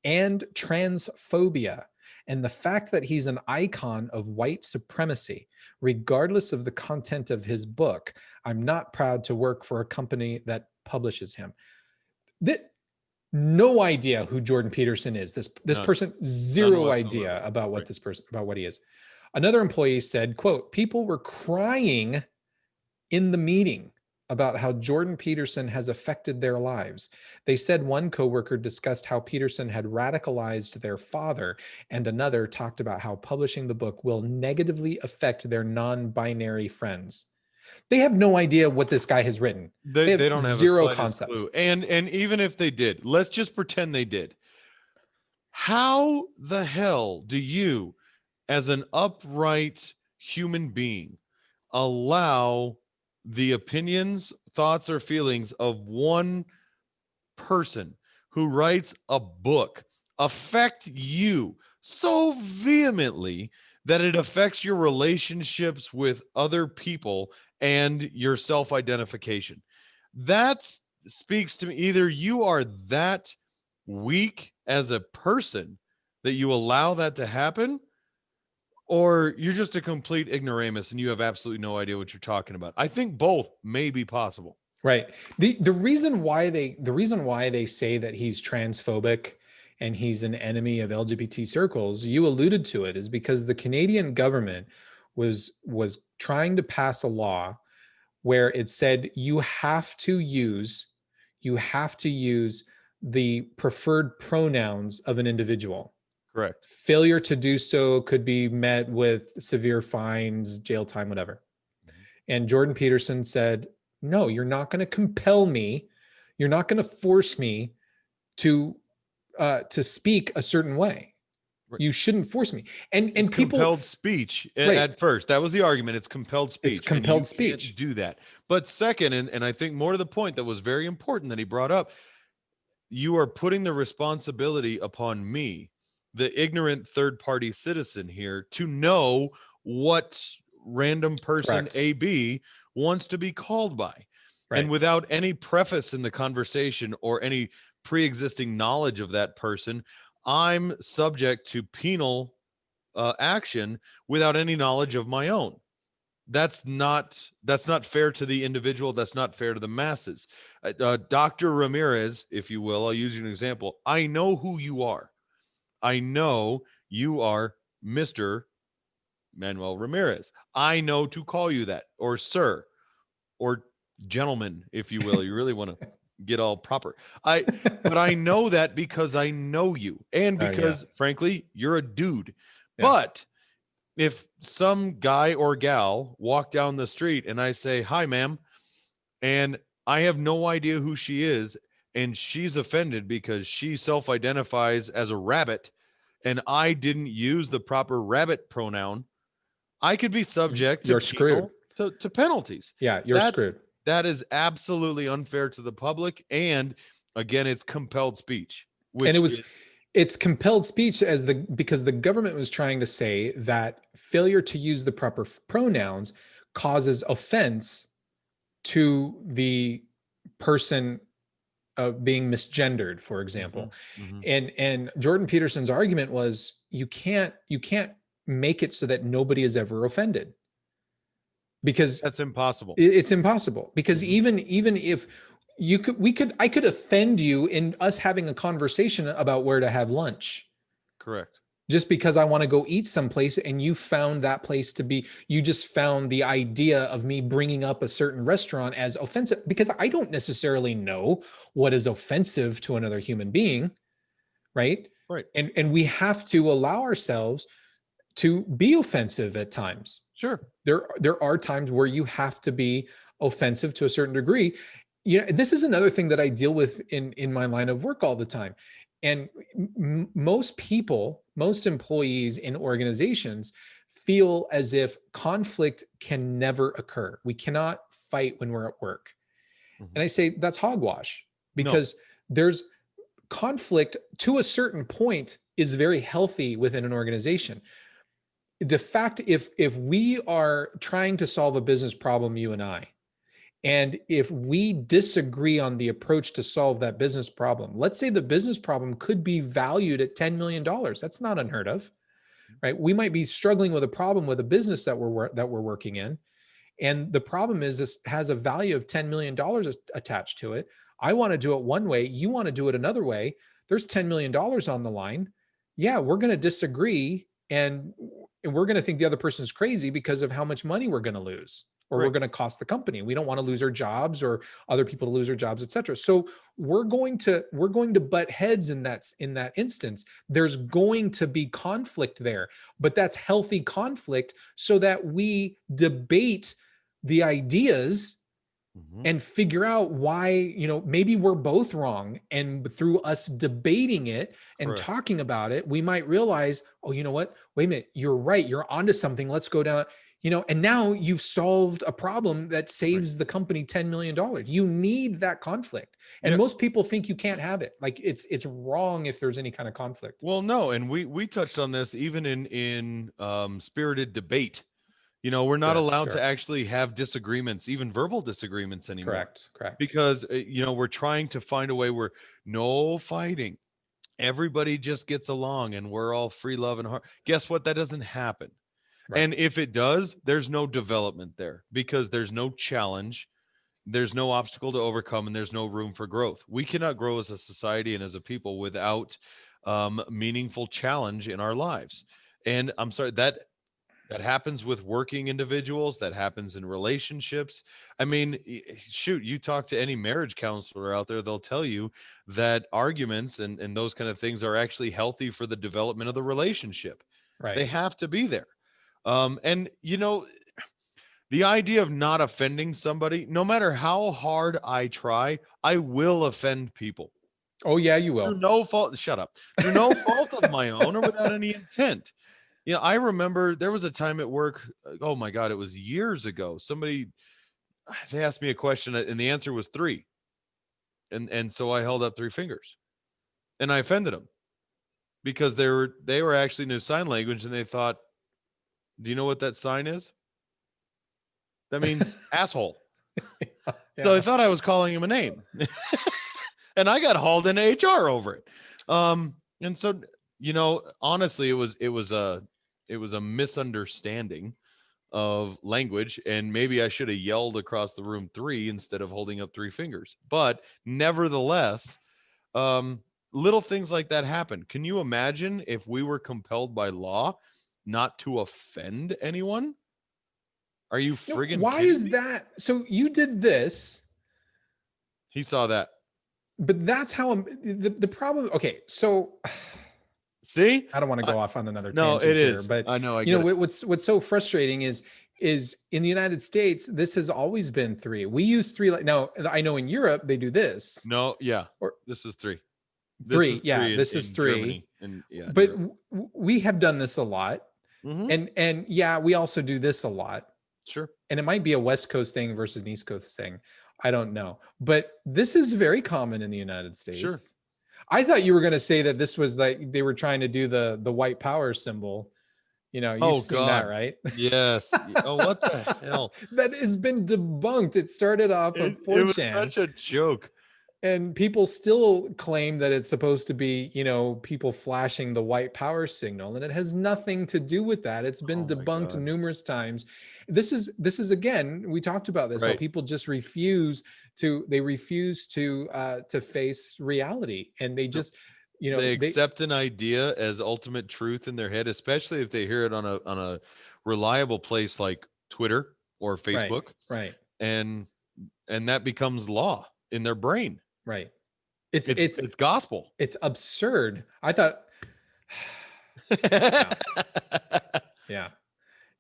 and transphobia. And the fact that he's an icon of white supremacy, regardless of the content of his book, I'm not proud to work for a company that publishes him. No idea who Jordan Peterson is. This person, zero idea about what about what he is. Another employee said, quote, people were crying in the meeting about how Jordan Peterson has affected their lives. They said one coworker discussed how Peterson had radicalized their father, and another talked about how publishing the book will negatively affect their non-binary friends. They have no idea what this guy has written. They don't have zero a concept. clue. And even if they did, let's just pretend they did. How the hell do you, as an upright human being, allow the opinions, thoughts, or feelings of one person who writes a book affect you so vehemently that it affects your relationships with other people and your self-identification? That's speaks to me. Either you are that weak as a person that you allow that to happen, or you're just a complete ignoramus and you have absolutely no idea what you're talking about. I think both may be possible. Right. The reason why they say that he's transphobic and he's an enemy of LGBT circles, you alluded to it, is because the Canadian government was trying to pass a law where it said you have to use the preferred pronouns of an individual. Correct. Failure to do so could be met with severe fines, jail time, whatever. Mhm. And Jordan Peterson said, no, you're not going to compel me. You're not going to force me to speak a certain way. Right. You shouldn't force me. It's And people, compelled speech right? at first. That was the argument. It's compelled It's speech, and you compelled can't speech. do that. But second, and I think more to the point that was very important that he brought up, you are putting the responsibility upon me, the ignorant third party citizen here, to know what random person Correct. AB wants to be called by. And Right. without any preface in the conversation or any pre existing knowledge of that person, I'm subject to penal action without any knowledge of my own. That's not fair to the individual. That's not fair to the masses. Dr. Ramirez, if you will, I'll use you an example. I know who you are. I know you are Mr. Manuel Ramirez. I know to call you that, or sir, or gentleman, if you will. You really want to get all proper. But I know that because I know you, and Yeah. because frankly, you're a dude. Yeah. But if some guy or gal walk down the street and I say, "Hi, ma'am," and I have no idea who she is, and she's offended because she self-identifies as a rabbit, and I didn't use the proper rabbit pronoun, I could be subject to You're screwed. to penalties. Yeah, you're That's screwed. that is absolutely unfair to the public, and again, it's compelled speech, And which it's compelled speech because the government was trying to say that failure to use the proper pronouns causes offense to the person being misgendered, for example. Mhm, mhm. And Jordan Peterson's argument was you can't make it so that nobody is ever offended, because That's impossible. it's impossible. Because Mhm. even if I could offend you in us having a conversation about where to have lunch, Correct. just because I want to go eat someplace and you found that place to be, you just found the idea of me bringing up a certain restaurant as offensive, because I don't necessarily know what is offensive to another human being, right? Right. And we have to allow ourselves to be offensive at times. Sure. There are times where you have to be offensive to a certain degree. You know, this is another thing that I deal with in my line of work all the time. And most people, most employees in organizations feel as if conflict can never occur. We cannot fight when we're at work. Mhm. And I say that's hogwash, No. because there's conflict to a certain point is very healthy within an organization. The fact, if we are trying to solve a business problem, you and I, and if we disagree on the approach to solve that business problem, let's say the business problem could be valued at $10 million. That's not unheard of, right? We might be struggling with a problem with a business that we're working in, and the problem is this has a value of $10 million attached to it. I want to do it one way, you want to do it another way. There's $10 million on the line. Yeah, we're going to disagree, and we're going to think the other person is crazy because of how much money we're going to lose, or we're Right. going to cost the company. We don't want to lose our jobs or other people to lose their jobs, etc. So we're going to butt heads in that instance. There's going to be conflict there, but that's healthy conflict, so that we debate the ideas Mhm. and figure out why, maybe we're both wrong, and through us debating it and Correct. talking about it, we might realize, oh, you know what, wait a minute, you're right, you're onto something, let's go down, and now you've solved a problem that Right. saves the company $10 million. You need that conflict, and Yep. most people think you can't have it. Like, it's wrong if there's any kind of conflict. Well, no, and we touched on this even in spirited debate. We're not Sure, allowed to sure. actually have disagreements, even verbal disagreements anymore, Correct, correct. because we're trying to find a way where no fighting, everybody just gets along, and we're all free love and heart. Guess what? That doesn't happen. Right, And if it does, there's no development there, because there's no challenge, there's no obstacle to overcome, and there's no room for growth. We cannot grow as a society and as a people without meaningful challenge in our lives. And I'm sorry, that happens with working individuals, that happens in relationships. I mean, shoot, you talk to any marriage counselor out there, they'll tell you that arguments and those kind of things are actually healthy for the development of the relationship. right. They have to be there. And the idea of not offending somebody, no matter how hard I try, I will offend people Oh yeah, you through will. no fault. Shut up. Through no fault of my own or without any intent. I remember there was a time at work. Oh my God, it was years ago. They asked me a question, and the answer was three, and so I held up three fingers, and I offended them because they were actually new sign language, and they thought, "Do you know what that sign is? That means asshole." So I Yeah. thought I was calling him a name, and I got hauled into HR over it. And so honestly, it was a misunderstanding of language, and maybe I should have yelled across the room three instead of holding up three fingers. But nevertheless, um, little things like that happen. Can you imagine if we were compelled by law not to offend anyone? Are you friggin' Why kidding is me? that? So you did this, He saw that. but that's how the problem. Okay, so See? I don't want to I, go off on another no, it tangent here, is. but I know. I get it. what's so frustrating is in the United States this has always been three. We use three. Like now, I know in Europe they do this No, yeah. or This is three. This three. is Yeah, three in, this is in three. Germany and yeah, in But Europe. we have done this a lot, Mm-hmm. and yeah, we also do this a lot. Sure. And it might be a West Coast thing versus an East Coast thing. I don't know, but this is very common in the United Sure. States. I thought you were going to say that this was like they were trying to do the white power symbol. You've Oh seen that, God. right? Yes. Oh, what the hell? That has been debunked. It started off of It was 4chan, such a joke. and people still claim that it's supposed to be, people flashing the white power signal, and it has nothing to do with that. It's been Oh my debunked God. numerous times. This is again, we talked about this, how Right. people just refuse to face reality, and they No, just, they they accept an idea as ultimate truth in their head, especially if they hear it on a reliable place like Twitter or right, Facebook, right, and and that becomes law in their brain. right. It's It's it's it's gospel. it's absurd. I thought, yeah, yeah.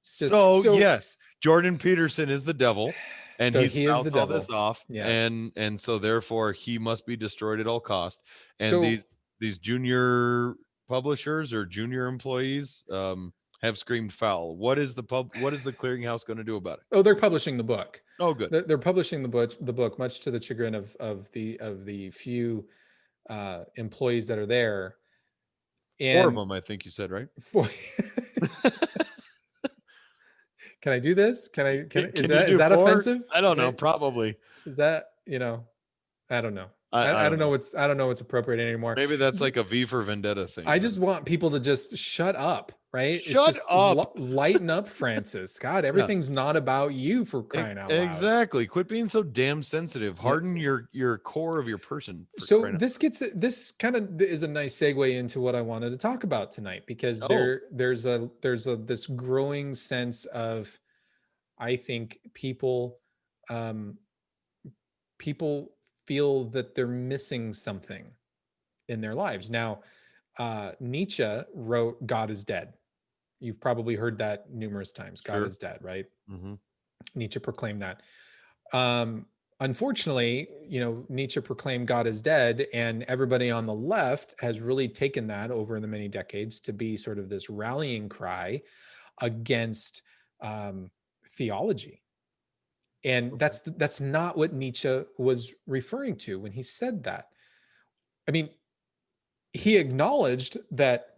It's just So so yes, Jordan Peterson is the devil, and so he he is the spouts all this devil. off, Yes. and so therefore he must be destroyed at all cost. And So these junior publishers or junior employees have screamed foul. What is the clearinghouse going to do about it? Oh, they're publishing the book. Oh, good. They're publishing the book, much to the chagrin of the few employees that are there. Four of And them, I think you said, right? for, can I do this? Is Can you that is do that four? offensive? I don't Can know. I? Probably. Is that I don't know. I I don't don't know know. what's appropriate anymore. Maybe that's like a V for Vendetta thing. I I just don't know. want people to just shut up, right? It's Shut just up. lighten up, Francis. God, Yeah. everything's not about you, for crying out loud. Exactly. Quit being so damn sensitive. Yeah. Harden your core of your person for So crying out this kind of is a nice segue into what I wanted to talk about tonight, because loud. Oh, there's a this growing sense of, I think, um people feel that they're missing something in their lives. Now, Nietzsche wrote God is dead. You've probably heard that numerous times. God sure. is dead, right? Hmm. Nietzsche proclaimed that. Um, Unfortunately, Nietzsche proclaimed God is dead, and everybody on the left has really taken that over the many decades to be sort of this rallying cry against theology. And Okay. that's not what Nietzsche was referring to when he said that. I mean, he acknowledged that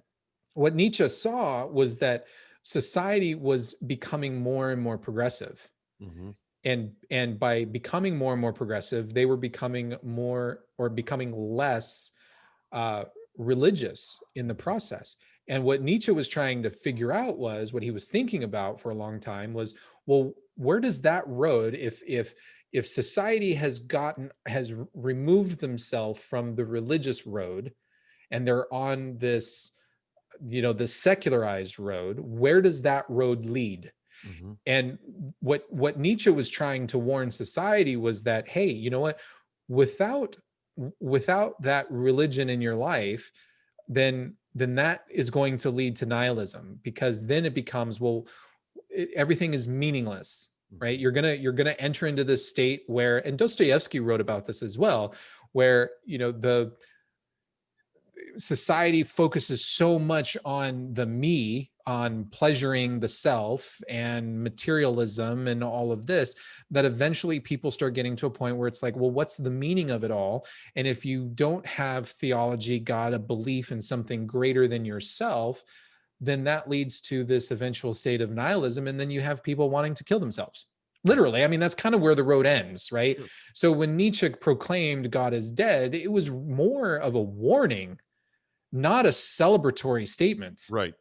what Nietzsche saw was that society was becoming more and more progressive. Mm-hmm. And by becoming more and more progressive, they were becoming more or becoming less uh, religious in the process. And what Nietzsche was trying to figure out was what he was thinking about for a long time was, well, where does that road, if society has removed themselves from the religious road and they're on this, the secularized road, where does that road lead? Mm-hmm. And what Nietzsche was trying to warn society was that, hey, you know what, without without that religion in your life, then that is going to lead to nihilism, because then it becomes, well, everything is meaningless, right? Mm-hmm. You're gonna enter into this state where, and Dostoevsky wrote about this as well, where the society focuses so much on the me, on pleasuring the self and materialism and all of this, that eventually people start getting to a point where it's like, well, what's the meaning of it all? And if you don't have theology, God, a belief in something greater than yourself, then that leads to this eventual state of nihilism. And then you have people wanting to kill themselves. Right. Literally, I mean, that's kind of where the road ends, right? Sure. So when Nietzsche proclaimed God is dead, it was more of a warning, not a celebratory statement. Right.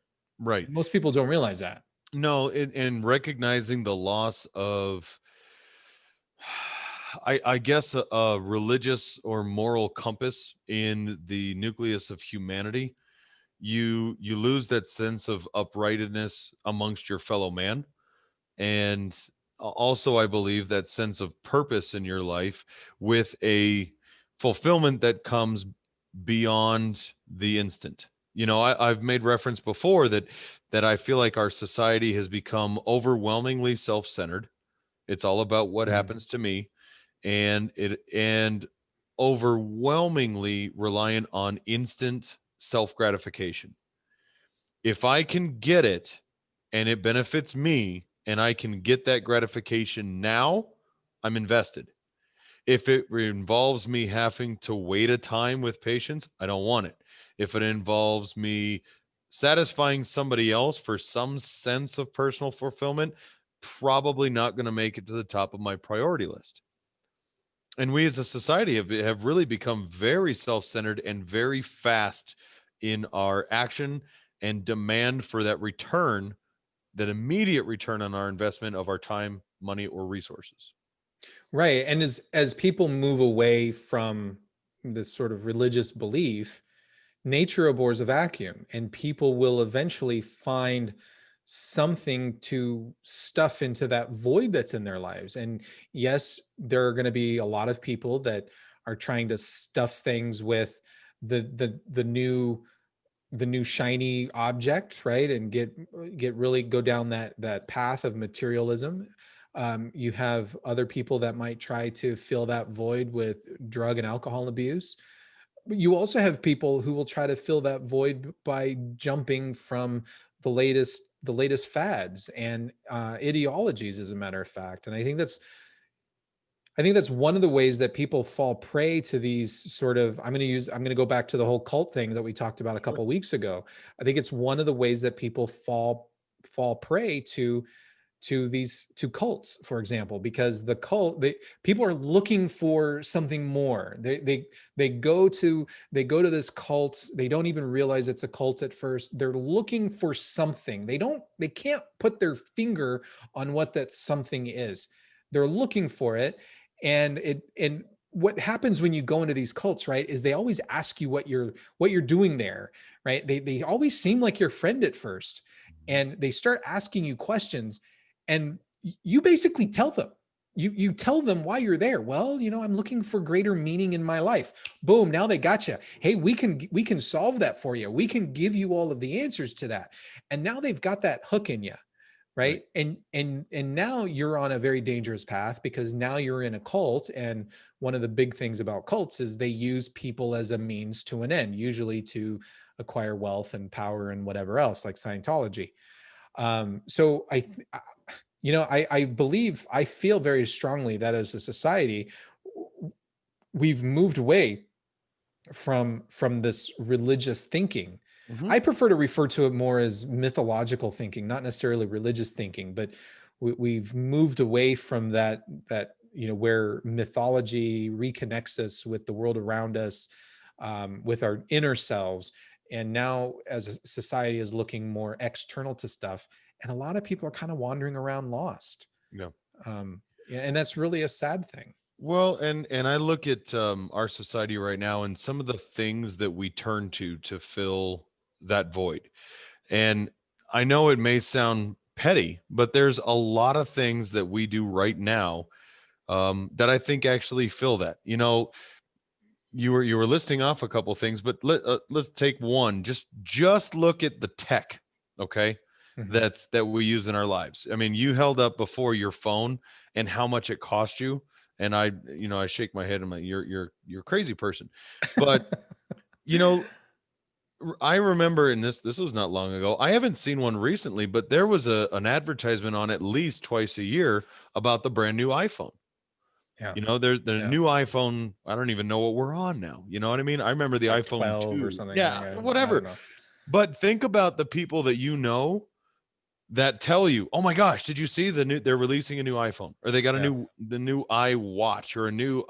Right. Most people don't realize that. No, in recognizing the loss of, I guess, a religious or moral compass in the nucleus of humanity, you lose that sense of uprightness amongst your fellow man, and also I believe that sense of purpose in your life, with a fulfillment that comes beyond the instant. I've made reference before that I feel like our society has become overwhelmingly self-centered. It's all about what Mhm. happens to me, and overwhelmingly reliant on instant self-gratification. If I can get it and it benefits me and I can get that gratification now, I'm invested. If it involves me having to wait a time with patience, I don't want it. If it involves me satisfying somebody else for some sense of personal fulfillment, probably not going to make it to the top of my priority list. And we as a society have really become very self-centered and very fast in our action and demand for that return, that immediate return on our investment of our time, money, or resources. Right. And as people move away from this sort of religious belief, nature abhors a vacuum, and people will eventually find something to stuff into that void that's in their lives. And yes, there are going to be a lot of people that are trying to stuff things with the new shiny object, right? And get really go down that path of materialism. You have other people that might try to fill that void with drug and alcohol abuse. But you also have people who will try to fill that void by jumping from the latest fads and ideologies, as a matter of fact. And I think that's one of the ways that people fall prey to these sort of, I'm going to go back to the whole cult thing that we talked about a Sure. couple of weeks ago. I think it's one of the ways that people fall prey to cults, for example, because people are looking for something more. They go to this cult. They don't even realize it's a cult at first. They're looking for something. They can't put their finger on what that something is. They're looking for it. And what happens when you go into these cults, right, is they always ask you what you're doing there, right? They always seem like your friend at first, Mhm. and they start asking you questions, and you basically tell them, you tell them why you're there. Well, I'm looking for greater meaning in my life. Boom, now they got you. Hey, we can solve that for you. We can give you all of the answers to that. And now they've got that hook in you, Right. right? And now you're on a very dangerous path, because now you're in a cult. And one of the big things about cults is they use people as a means to an end, usually to acquire wealth and power and whatever else, like Scientology. So I believe, I feel very strongly that as a society, we've moved away from this religious thinking. Mhm. I prefer to refer to it more as mythological thinking, not necessarily religious thinking, but we've moved away from that where mythology reconnects us with the world around us, with our inner selves, and now as a society is looking more external to stuff, and a lot of people are kind of wandering around lost, Yeah. and that's really a sad thing. Well, and I look at our society right now and some of the things that we turn to fill that void. And I know it may sound petty, but there's a lot of things that we do right now that I think actually fill that. You were listing off a couple things, but let's take one. Just look at the tech, okay? Mhm. That we use in our lives. I mean, you held up before your phone and how much it cost you, and I shake my head. I'm like, you're a crazy person, but you know, I remember, and this was not long ago. I haven't seen one recently, but there was an advertisement on at least twice a year about the brand new iPhone. Yeah, There's the yeah, new iPhone. I don't even know what we're on now. You know what I mean? I remember the like iPhone 12 or 2. something. I Yeah, think I don't whatever. know. But think about the people that you know that tell you, "Oh my gosh, did you see they're releasing a new iPhone or they got Yeah, the new iWatch or a new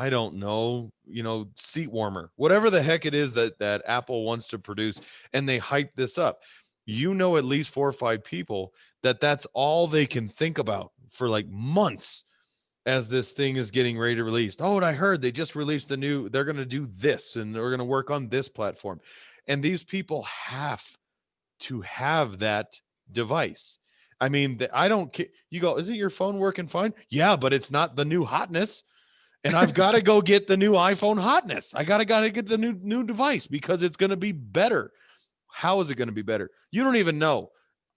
I don't know, seat warmer. Whatever the heck it is that Apple wants to produce and they hype this up. At least 4 or 5 people that's all they can think about for like months as this thing is getting ready to release. Oh, and I heard they just released they're going to do this and they're going to work on this platform. And these people have to have that device. I mean, I don't care. You go, isn't your phone working fine? Yeah, but it's not the new hotness. And I've got to go get the new iPhone hotness. I gotta get the new device because it's going to be better. How is it going to be better? You don't even know.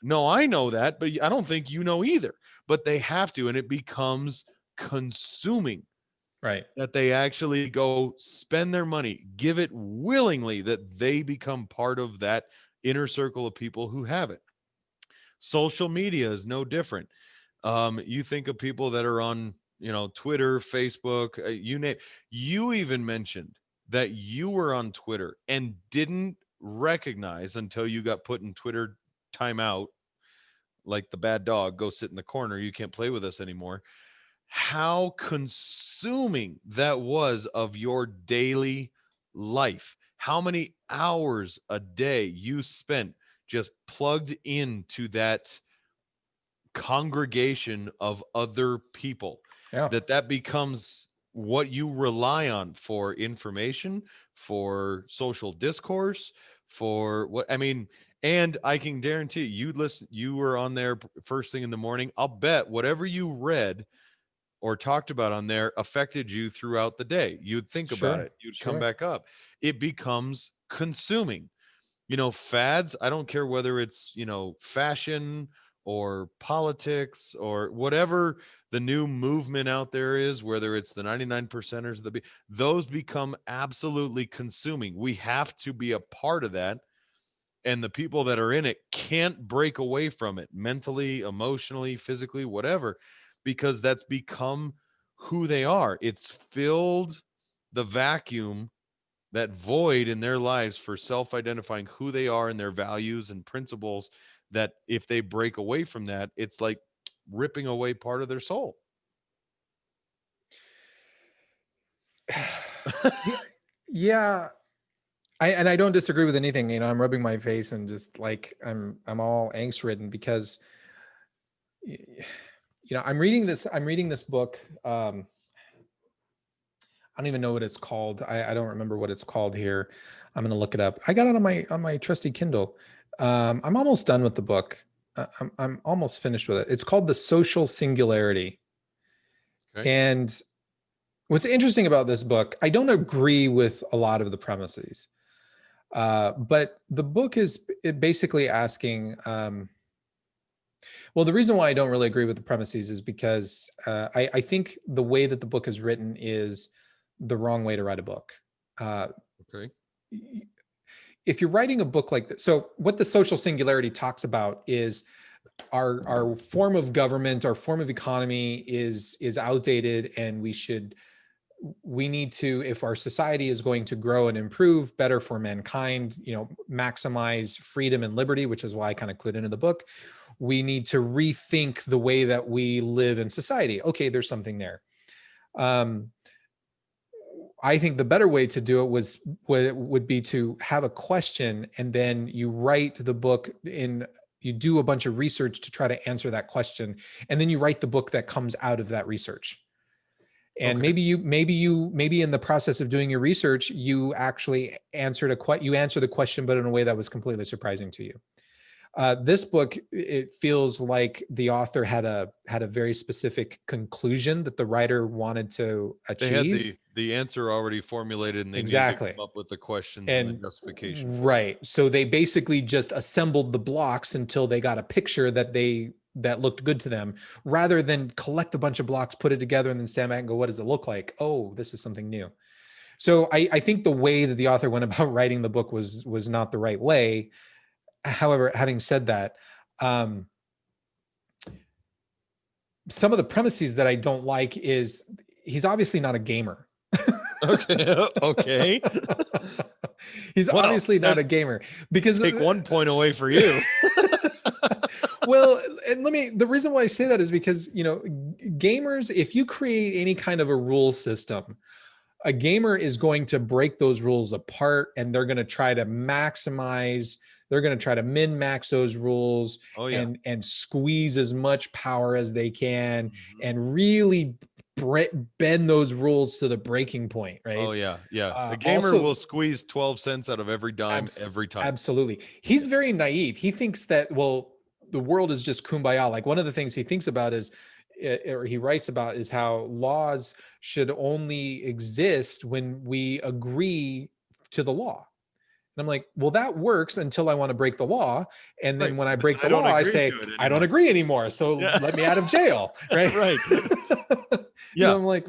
No, I know that, but I don't think you know either. But they have to, and it becomes consuming right. that they actually go spend their money, give it willingly, that they become part of that inner circle of people who have it. Social media is no different. You think of people that are on, Twitter, Facebook, you name. You even mentioned that you were on Twitter and didn't recognize until you got put in Twitter timeout, like the bad dog, go sit in the corner. You can't play with us anymore. How consuming that was of your daily life. How many hours a day you spent just plugged into that congregation of other people, Yeah, that becomes what you rely on for information, for social discourse, for what I mean. And I can guarantee you were on there first thing in the morning. I'll bet whatever you read or talked about on there affected you throughout the day. You'd think about sure, it, you'd come sure. back up. It becomes consuming. Fads, I don't care whether it's, fashion or politics or whatever the new movement out there is, whether it's the 99 percenters of those become absolutely consuming. We have to be a part of that. And the people that are in it can't break away from it mentally, emotionally, physically, whatever, because that's become who they are. It's filled the vacuum, that void in their lives for self identifying who they are and their values and principles. That if they break away from that, it's like ripping away part of their soul. Yeah, yeah. I don't disagree with anything. I'm rubbing my face and just like I'm all angst ridden because I'm reading this book. I don't even know what it's called. I don't remember what it's called here. I'm gonna look it up. I got it on my trusty Kindle. I'm almost done with the book. I'm almost finished with it. It's called The Social Singularity. Okay. And what's interesting about this book, I don't agree with a lot of the premises, but the book is basically asking. Well, the reason why I don't really agree with the premises is because I think the way that the book is written is the wrong way to write a book. Uh, Okay. if you're writing a book like this, so what the social singularity talks about is our form of government, our form of economy is outdated, and we should we need to, if our society is going to grow and improve better for mankind, maximize freedom and liberty, which is why I kind of clued into the book, we need to rethink the way that we live in society. Okay, there's something there. I think the better way to do it would be to have a question, and then you write the book you do a bunch of research to try to answer that question, and then you write the book that comes out of that research. And Okay. maybe in the process of doing your research, you actually answer the question, but in a way that was completely surprising to you. This book, it feels like the author had a very specific conclusion that the writer wanted to They had achieve. the answer already formulated, and they needed to Exactly. come up with the questions and the And justification for it. right. So they basically just assembled the blocks until they got a picture that looked good to them, rather than collect a bunch of blocks, put it together, and then stand back and go, what does it look like? Oh, this is something new. So I think the way that the author went about writing the book was not the right way. However, having said that, some of the premises that I don't like is he's obviously not a gamer. Okay. Okay. He's Well, obviously not a gamer because take 1 point away for you. well, and the reason why I say that is because, gamers, if you create any kind of a rule system, a gamer is going to break those rules apart, and they're going to try to they're going to try to min max those rules, Oh yeah. and squeeze as much power as they can, Mhm. and really bend those rules to the breaking point, Oh right? yeah. Yeah. A gamer Also, will squeeze 12 cents out of every dime every time. absolutely. He's Yeah. very naive. He thinks that, well, the world is just kumbaya. Like, one of the things he thinks about is, or he writes about, is how laws should only exist when we agree to the law. And I'm like, well, that works until I want to break the law. And Right. then when I Then break I the don't law, I agree say, to it I don't anymore. agree anymore. So Yeah. let me out of jail. Right. Right. So Yeah. I'm like,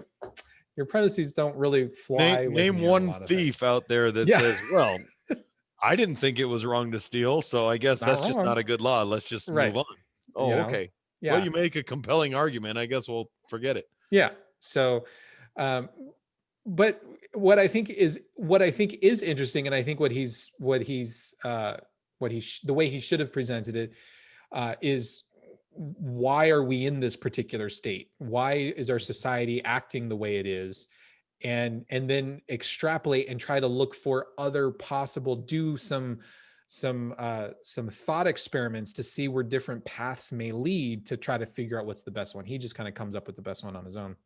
your premises don't really Name fly with name me on a one lot of things. thief out there that Yeah. says, "Well, I didn't think it was wrong to steal, so I guess Not that's just wrong. not a good law. Let's just move Right. on." You Oh, know, okay. Well, yeah. you make a compelling argument. I guess we'll forget it. Yeah. So, um, but what I think is interesting, and I think the way he should have presented it, is, why are we in this particular state? Why is our society acting the way it is? And then extrapolate and try to look for other possible, do some thought experiments to see where different paths may lead, to try to figure out what's the best one. He just kind of comes up with the best one on his own.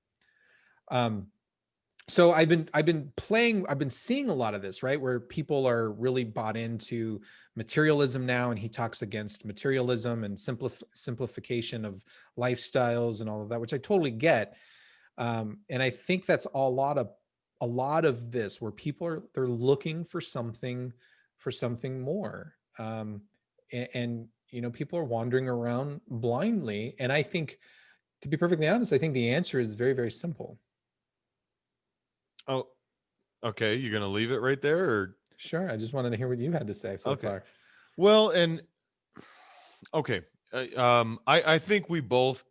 um so I've been seeing a lot of this, right, where people are really bought into materialism now, and he talks against materialism and simplification of lifestyles and all of that, which I totally get. And I think that's a lot of this, where they're looking for something more. And people are wandering around blindly, and I think, to be perfectly honest, I think the answer is very, very simple. Oh, okay. You're gonna leave it right there, or Sure, I just wanted to hear what you had to say so okay. far. Well, and okay. I think we both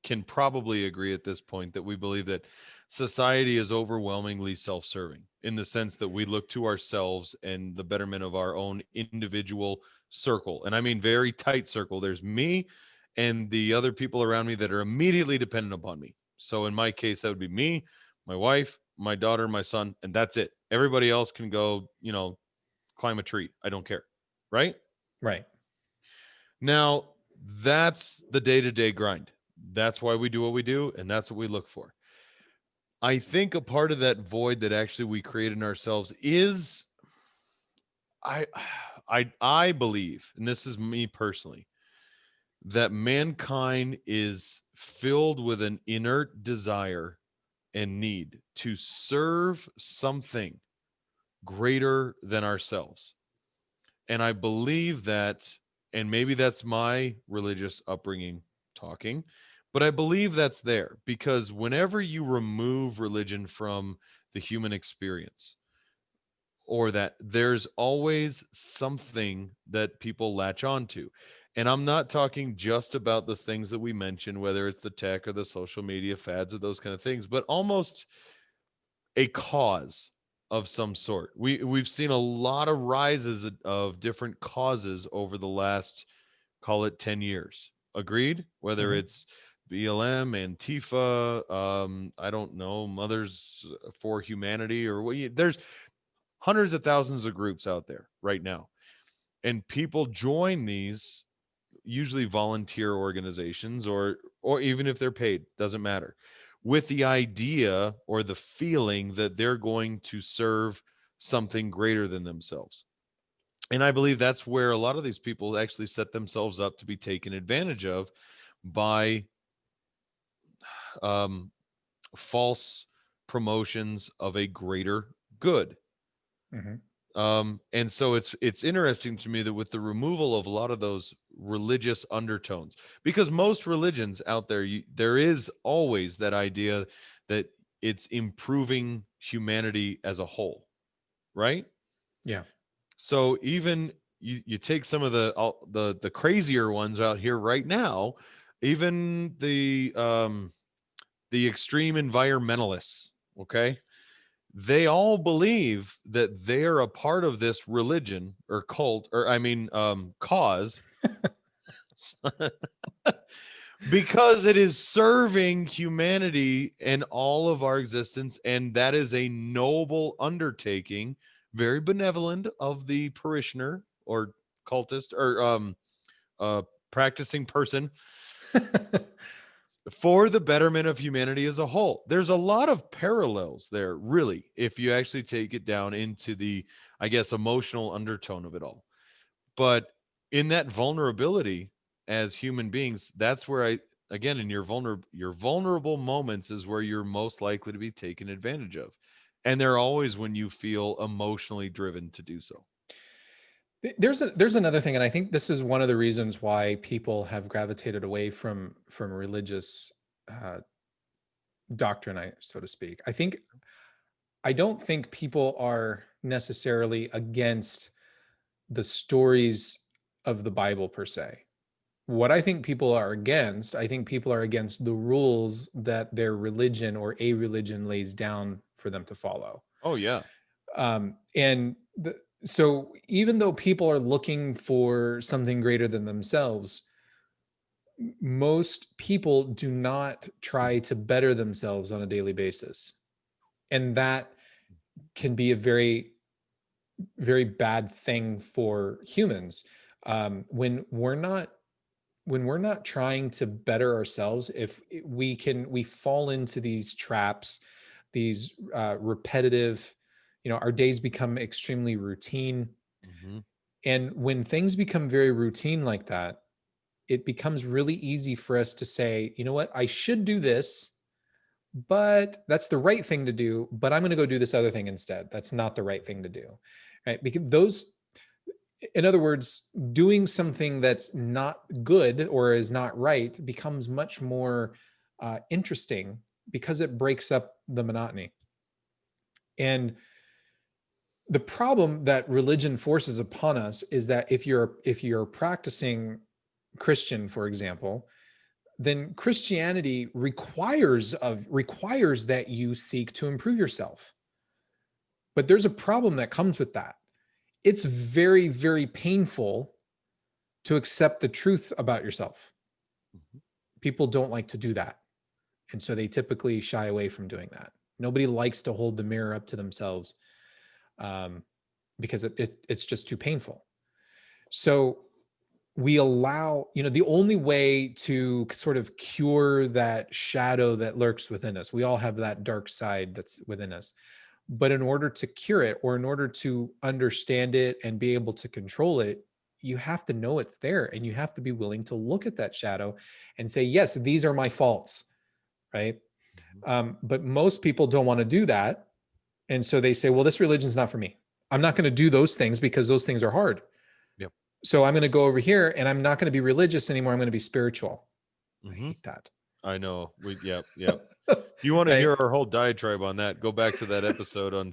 can probably agree at this point that we believe that society is overwhelmingly self-serving, in the sense that we look to ourselves and the betterment of our own individual circle. And I mean very tight circle. There's me and the other people around me that are immediately dependent upon me. So in my case, that would be me, my wife, my daughter, my son, and that's it. Everybody else can go, climb a tree. I don't care. Right? Right. Now, that's the day-to-day grind. That's why we do what we do, and that's what we look for. I think a part of that void that actually we create in ourselves is, I I believe, and this is me personally, that mankind is filled with an inert desire and need to serve something greater than ourselves. And I believe that, and maybe that's my religious upbringing talking, but I believe that's there because whenever you remove religion from the human experience, or that there's always something that people latch onto. And I'm not talking just about those things that we mentioned, whether it's the tech or the social media fads or those kind of things, but almost a cause of some sort. We've seen a lot of rises of different causes over the last, call it 10 years. Agreed? Whether Mhm. it's BLM, Antifa, I don't know, Mothers for Humanity, or what there's hundreds of thousands of groups out there right now. And people join these, usually volunteer organizations, or even if they're paid, doesn't matter, with the idea or the feeling that they're going to serve something greater than themselves. And I believe that's where a lot of these people actually set themselves up to be taken advantage of by um, false promotions of a greater good. Mhm. And so it's interesting to me that with the removal of a lot of those religious undertones, because most religions out there, there is always that idea that it's improving humanity as a whole, right? Yeah. So even you take some of the crazier ones out here right now, even the extreme environmentalists, okay? They all believe that they're a part of this religion or cult, or I mean cause, because it is serving humanity and all of our existence, and that is a noble undertaking, very benevolent of the parishioner or cultist or uh practicing person, for the betterment of humanity as a whole. There's a lot of parallels there, really, if you actually take it down into the, I guess, emotional undertone of it all. But in that vulnerability as human beings, that's where again, in your vulnerable moments is where you're most likely to be taken advantage of. And they're always when you feel emotionally driven to do so. There's another thing, and I think this is one of the reasons why people have gravitated away from religious uh, doctrine, so to speak. I don't think people are necessarily against the stories of the Bible per se. What I think people are against, I think people are against the rules that their religion or a religion lays down for them to follow. Oh yeah. So even though people are looking for something greater than themselves, most people do not try to better themselves on a daily basis. And that can be a very, very bad thing for humans. When we're not trying to better ourselves, if we fall into these traps, these repetitive, our days become extremely routine. Hmm. And when things become very routine like that, it becomes really easy for us to say, you know what, I should do this, but that's the right thing to do, but I'm going to go do this other thing instead. That's not the right thing to do. Right? Because in other words, doing something that's not good or is not right becomes much more interesting because it breaks up the monotony. And the problem that religion forces upon us is that if you're practicing Christian, for example, then Christianity requires that you seek to improve yourself. But there's a problem that comes with that. It's very, very painful to accept the truth about yourself. Hmm. People don't like to do that. And so they typically shy away from doing that. Nobody likes to hold the mirror up to themselves um, because it's just too painful. So we allow, the only way to sort of cure that shadow that lurks within us, we all have that dark side that's within us. But in order to cure it, or in order to understand it and be able to control it, you have to know it's there, and you have to be willing to look at that shadow and say, yes, these are my faults, right? Hmm. But most people don't want to do that. And so they say, well, this religion's not for me. I'm not going to do those things because those things are hard. Yep. So I'm going to go over here and I'm not going to be religious anymore. I'm going to be spiritual. I Hmm. hate that. I know. Yep. Yep. If you want to Right. hear our whole diatribe on that, go back to that episode on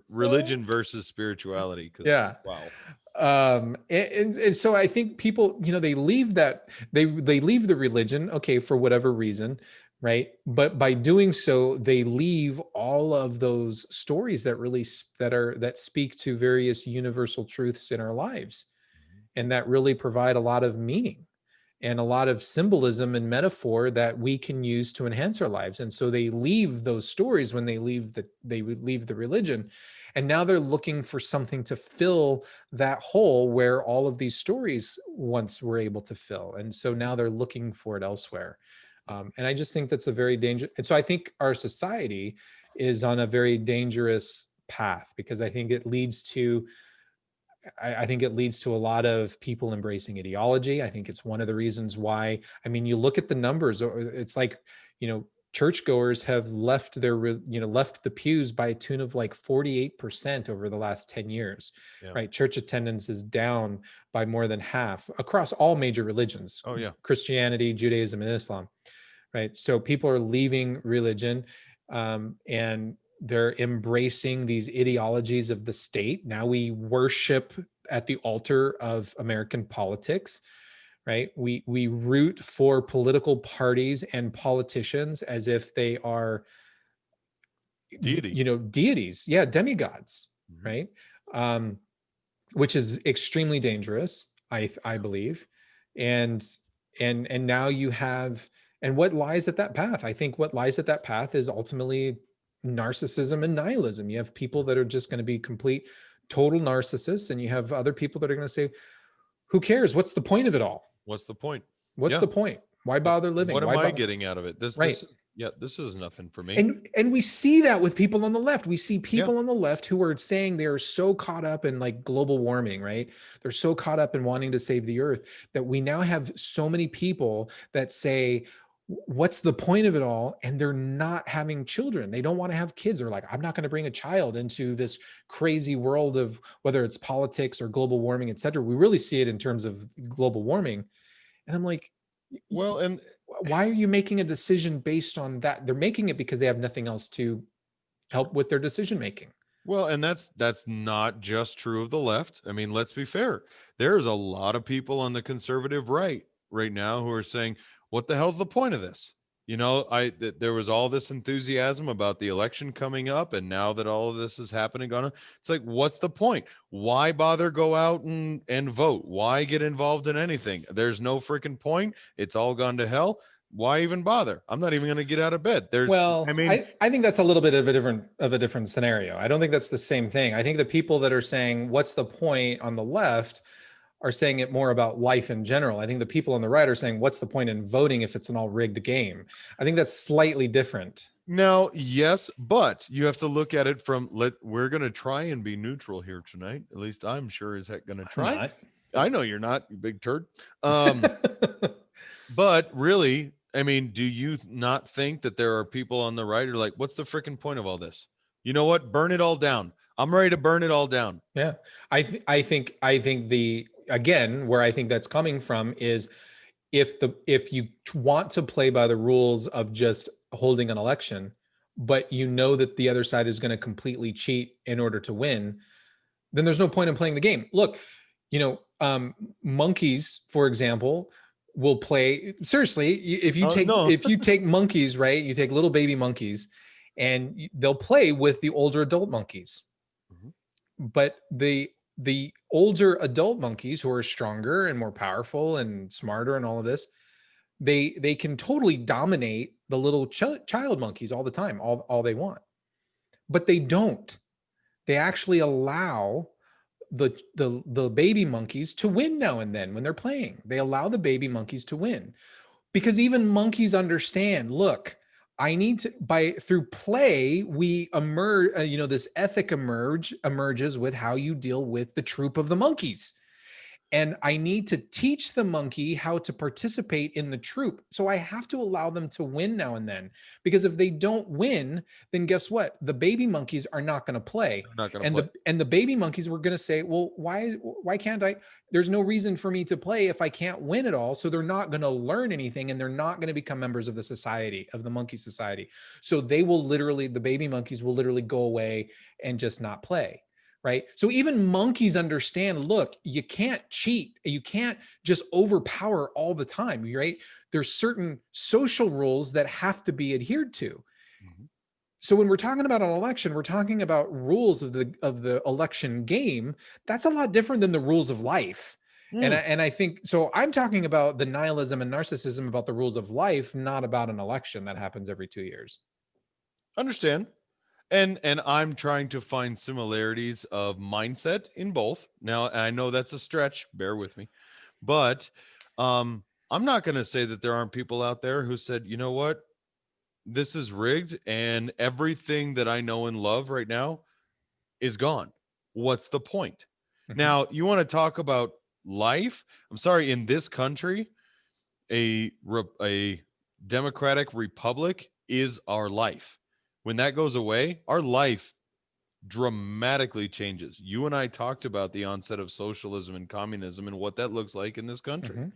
religion versus spirituality. Because Yeah. wow. And so I think people, they leave the religion, okay, for whatever reason, right? But by doing so, they leave all of those stories that really that speak to various universal truths in our lives, and that really provide a lot of meaning and a lot of symbolism and metaphor that we can use to enhance our lives. And so they leave those stories when they would leave the religion, and now they're looking for something to fill that hole where all of these stories once were able to fill. And so now they're looking for it elsewhere. And I just think that's a very dangerous. And so I think our society is on a very dangerous path, because I think it leads to I think it leads to a lot of people embracing ideology. I think it's one of the reasons why, I mean, you look at the numbers, it's like, churchgoers have left left the pews by a tune of like 48% over the last 10 years, Yeah. right? Church attendance is down by more than half across all major religions, Oh yeah. Christianity, Judaism, and Islam, right? So people are leaving religion, and they're embracing these ideologies of the state. Now we worship at the altar of American politics, right? We root for political parties and politicians as if they are, Deity. deities, yeah, demigods, Mhm. right? Um, which is extremely dangerous, I believe. And and now you have, and what lies at that path? I think what lies at that path is ultimately narcissism and nihilism. You have people that are just going to be complete total narcissists, and you have other people that are going to say, who cares? What's the point of it all? What's the point? What's Yeah. the point? Why bother living? What am Why I bother? getting out of it? Right. Yeah, this is nothing for me. And we see that with people on the left. We see Yeah. people on the left who are saying they are so caught up in like global warming, right? They're so caught up in wanting to save the earth that we now have so many people that say, what's the point of it all? And they're not having children. They don't want to have kids. They're like, I'm not going to bring a child into this crazy world of whether it's politics or global warming, et cetera. We really see it in terms of global warming. And I'm like, Well, and why are you making a decision based on that? They're making it because they have nothing else to help with their decision making. that's not just true of the left. I mean, let's be fair. There's a lot of people on the conservative right now who are saying, "What the hell's the point of this?" There was all this enthusiasm about the election coming up, and now that all of this is happening, it's like, what's the point? Why bother go out and vote? Why get involved in anything? There's no freaking point. It's all gone to hell. Why even bother? I'm not even going to get out of bed. Well, I mean, I think that's a little bit of a different scenario. I don't think that's the same thing. I think the people that are saying what's the point on the left are saying it more about life in general. I think the people on the right are saying what's the point in voting if it's an all rigged game. I think that's slightly different. now, yes, but you have to look at it from we're going to try and be neutral here tonight. At least I'm sure as heck going to I'm try. not. I know you're not, you big turd. But really, I mean, do you not think that there are people on the right who are like, what's the freaking point of all this? You know what? Burn it all down. I'm ready to burn it all down. Yeah. I think the, again, where I think that's coming from is if you want to play by the rules of just holding an election, but you know that the other side is going to completely cheat in order to win, then there's no point in playing the game. Look, monkeys, for example, will play, seriously, No. if you take monkeys, right? You take little baby monkeys and they'll play with the older adult monkeys. Mhm. But the older adult monkeys who are stronger and more powerful and smarter and all of this, they can totally dominate the little child monkeys all the time, all they want. But they don't. They actually allow the baby monkeys to win now and then when they're playing. They allow the baby monkeys to win, because even monkeys understand, look, I need to, by through play we emerge, this ethic emerges with how you deal with the troop of the monkeys, and I need to teach the monkey how to participate in the troop. So I have to allow them to win now and then, because if they don't win, then guess what? The baby monkeys are not going to play. They're not going to And play. the baby monkeys were going to say, well, why can't I? There's no reason for me to play if I can't win at all. So they're not going to learn anything, and they're not going to become members of the society, of the monkey society. So they will literally, the baby monkeys will literally go away and just not play. right? So even monkeys understand, look, you can't cheat. You can't just overpower all the time, right? There's certain social rules that have to be adhered to. Mhm. So when we're talking about an election, we're talking about rules of the election game. That's a lot different than the rules of life. Mm, And I think so. I'm talking about the nihilism and narcissism about the rules of life, not about an election that happens every 2 years. understand. And I'm trying to find similarities of mindset in both. Now, I know that's a stretch, bear with me. But um I'm not going to say that there aren't people out there who said, "You know what? This is rigged and everything that I know and love right now is gone. What's the point?" Mhm. Now, you want to talk about life? I'm sorry, in this country, a democratic republic is our life. When that goes away, our life dramatically changes. You and I talked about the onset of socialism and communism and what that looks like in this country. Mhm.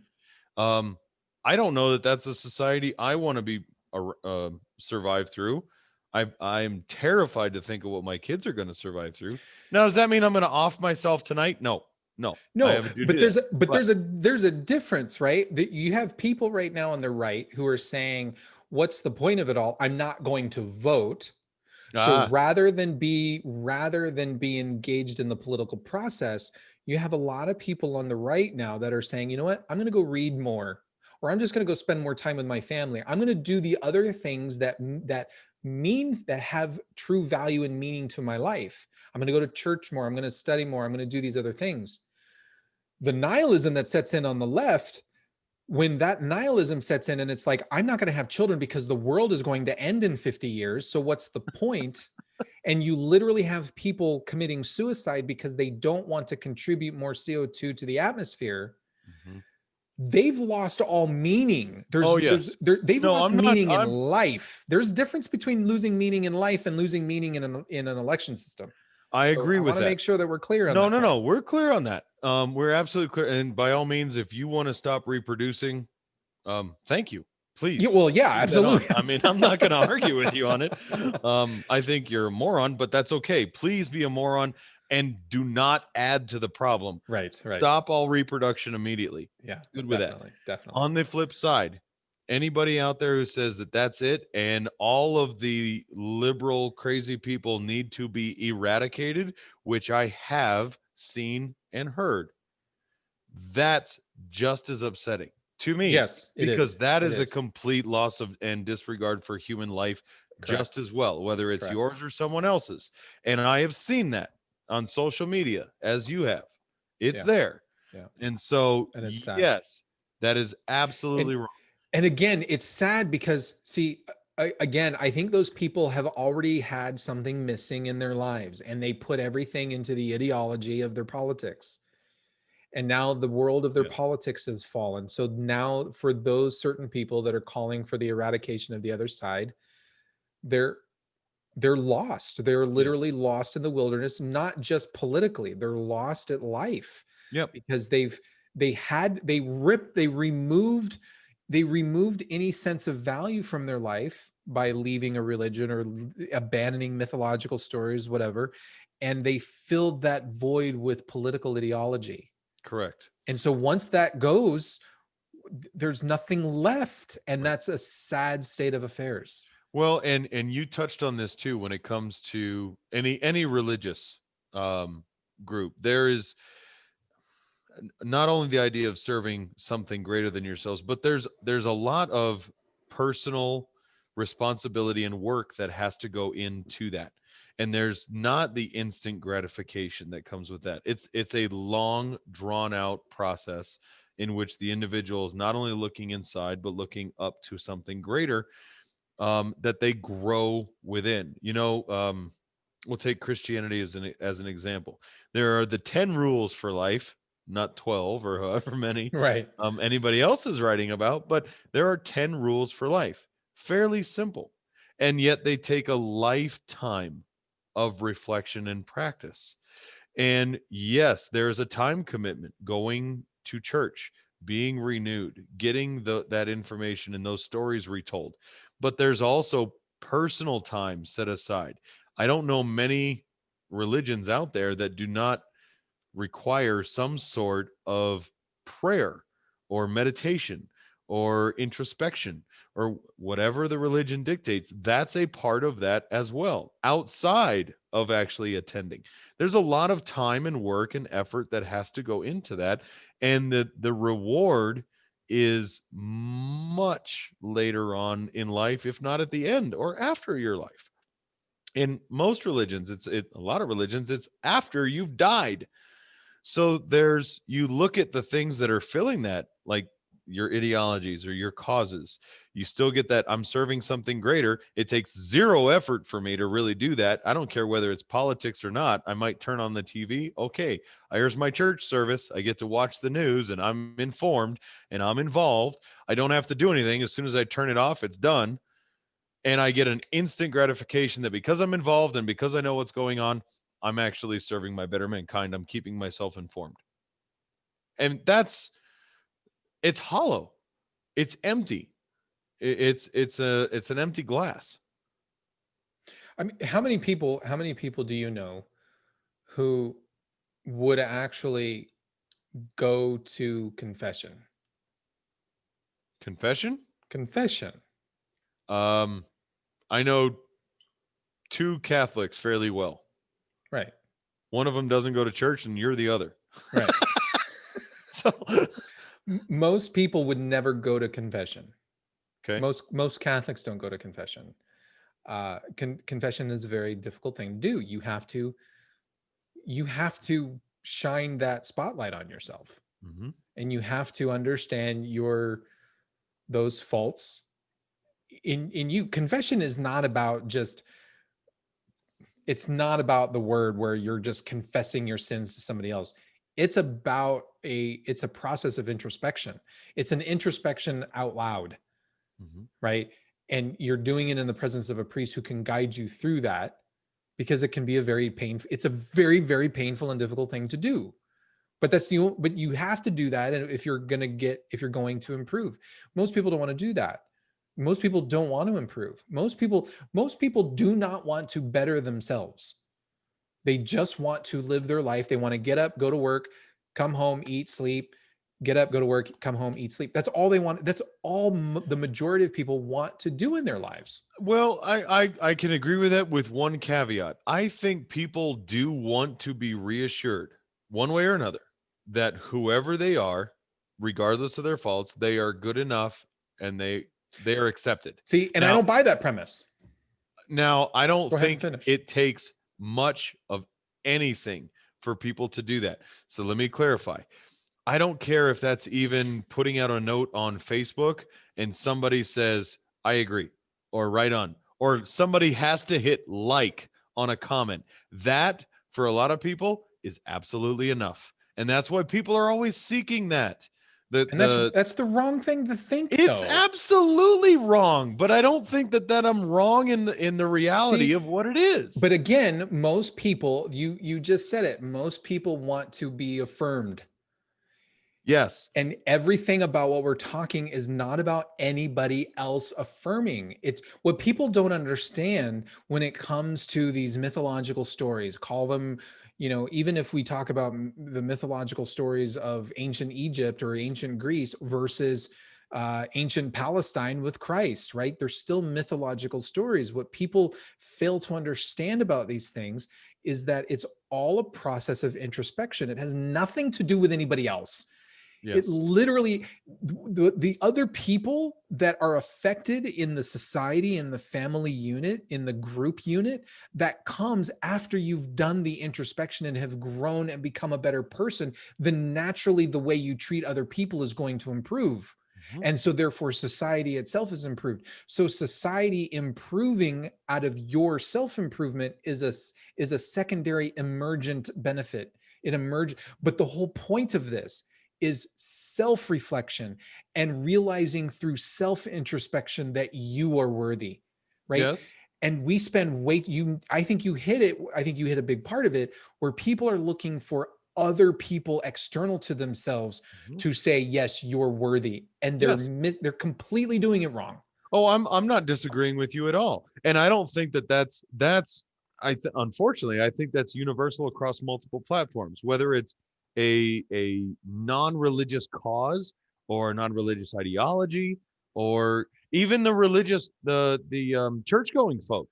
Um, I don't know that that's a society I want to be survive through. I'm terrified to think of what my kids are going to survive through. Now, does that mean I'm going to off myself tonight? No, no, I No, have a but duty there. But there's a difference, right? That you have people right now on the right who are saying, "What's the point of it all? I'm not going to vote." So ah, rather than be engaged in the political process, you have a lot of people on the right now that are saying, "You know what? I'm going to go read more, or I'm just going to go spend more time with my family. I'm going to do the other things that have true value and meaning to my life. I'm going to go to church more. I'm going to study more. I'm going to do these other things." The nihilism that sets in on the left, when that nihilism sets in and it's like, I'm not going to have children because the world is going to end in 50 years, so what's the point? And you literally have people committing suicide because they don't want to contribute more CO2 to the atmosphere. mhm. They've lost all meaning. Oh yes. They've No, lost I'm not. meaning in I'm. life. There's a difference between losing meaning in life and losing meaning in an election system. I So agree I want with to that. make sure that we're clear on No, that no, point. no. We're clear on that. We're absolutely clear. And by all means, if you want to stop reproducing, thank you. Yeah, Please well, yeah, keep that on. absolutely. I mean, I'm not going to argue with you on it. I think you're a moron, but that's okay. Please be a moron and do not add to the problem. Right, right. Stop all reproduction immediately. Yeah, Good with that. definitely, definitely. On the flip side, anybody out there who says that that's it and all of the liberal crazy people need to be eradicated, which I have seen and heard, that's just as upsetting to me Yes, it because is. that It is a is. complete loss of and disregard for human life just Correct. as well, whether it's Correct. yours or someone else's. And I have seen that on social media as you have. It's Yeah, there. yeah. And so, And it's sad. yes, that is And absolutely wrong. and again, it's sad because see, again, I think those people have already had something missing in their lives and they put everything into the ideology of their politics. And now the world of their Yes. politics has fallen. So now for those certain people that are calling for the eradication of the other side, they're they're lost. They're Yes. literally lost in the wilderness, not just politically. They're lost at life Yep. because they removed any sense of value from their life by leaving a religion or abandoning mythological stories, whatever, and they filled that void with political ideology. Correct. And so once that goes, there's nothing left, and Right. that's a sad state of affairs. Well, and you touched on this too when it comes to any religious um group. There is not only the idea of serving something greater than yourselves, but there's a lot of personal responsibility and work that has to go into that. And there's not the instant gratification that comes with that. It's a long drawn out process in which the individual is not only looking inside but looking up to something greater, that they grow within. We'll take Christianity as an example. There are the 10 rules for life, not 12 or however many Right. anybody else is writing about, but there are 10 rules for life. Fairly simple. And yet they take a lifetime of reflection and practice. And yes, there's a time commitment going to church, being renewed, getting that information and those stories retold. But there's also personal time set aside. I don't know many. religions out there that do not require some sort of prayer or meditation or introspection or whatever the religion dictates. That's a part of that as well, outside of actually attending. There's a lot of time and work and effort that has to go into that. And the reward is much later on in life, if not at the end or after your life. In most religions, a lot of religions, it's after you've died. So there's, you look at the things that are filling that, like your ideologies or your causes, you still get that I'm serving something greater. It takes zero effort for me to really do that. I don't care whether it's politics or not. I might turn on the TV. Okay, here's my church service. I get to watch the news and I'm informed and I'm involved. I don't have to do anything. As soon as I turn it off, it's done. And I get an instant gratification that because I'm involved and because I know what's going on, I'm actually serving my better mankind. I'm keeping myself informed. And it's hollow. It's empty. It's an empty glass. I mean, how many people do you know who would actually go to confession? Confession? Confession. I know two Catholics fairly well. Right. One of them doesn't go to church and you're the other. Right. So Most people would never go to confession. okay. Most Catholics don't go to confession. Confession is a very difficult thing to do. You have to shine that spotlight on yourself, Mm-hmm. and you have to understand those faults in you. Confession is not about just, it's not about the word where you're just confessing your sins to somebody else. It's a process of introspection. It's an introspection out loud, Mm-hmm. right? And you're doing it in the presence of a priest who can guide you through that, because it can be it's a very, very painful and difficult thing to do. But but you have to do that. And if you're going to improve, most people don't want to do that. Most people don't want to improve. Most people do not want to better themselves. They just want to live their life. They want to get up, go to work, come home, eat, sleep, get up, go to work, come home, eat, sleep. That's all they want. That's all the majority of people want to do in their lives. Well, I can agree with that with one caveat. I think people do want to be reassured one way or another that whoever they are, regardless of their faults, they are good enough and they are accepted. See, and I Now, don't buy that premise. I don't Go ahead and think finish. it takes much of anything for people to do that. So let me clarify. I don't care if that's even putting out a note on Facebook and somebody says, I agree, or right on, or somebody has to hit like on a comment. That, for a lot of people, is absolutely enough. And that's why people are always seeking that. And that's the wrong thing to think, It's though. absolutely wrong, but I don't think that I'm wrong in the reality See, of what it is. but again, most people, you just said it, most people want to be affirmed. Yes. And everything about what we're talking is not about anybody else affirming. It's what people don't understand when it comes to these mythological stories. Call them, even if we talk about the mythological stories of ancient Egypt or ancient Greece versus ancient Palestine with Christ, right? They're still mythological stories. What people fail to understand about these things is that it's all a process of introspection. It has nothing to do with anybody else. It Yes. literally, the other people that are affected in the society, in the family unit, in the group unit, that comes after you've done the introspection and have grown and become a better person, then naturally the way you treat other people is going to improve. Mhm. And so therefore society itself is improved. So society improving out of your self-improvement is a secondary emergent benefit. It emerges, but the whole point of this is self-reflection and realizing through self-introspection that you are worthy, right? Yes. And we spend I think you hit it. I think you hit a big part of it, where people are looking for other people external to themselves Mhm. to say, yes, you're worthy. And Yes. they're completely doing it wrong. Oh, I'm not disagreeing with you at all. And I don't think that that's unfortunately, I think that's universal across multiple platforms, whether it's a non-religious cause or a non-religious ideology, or even the church-going folk.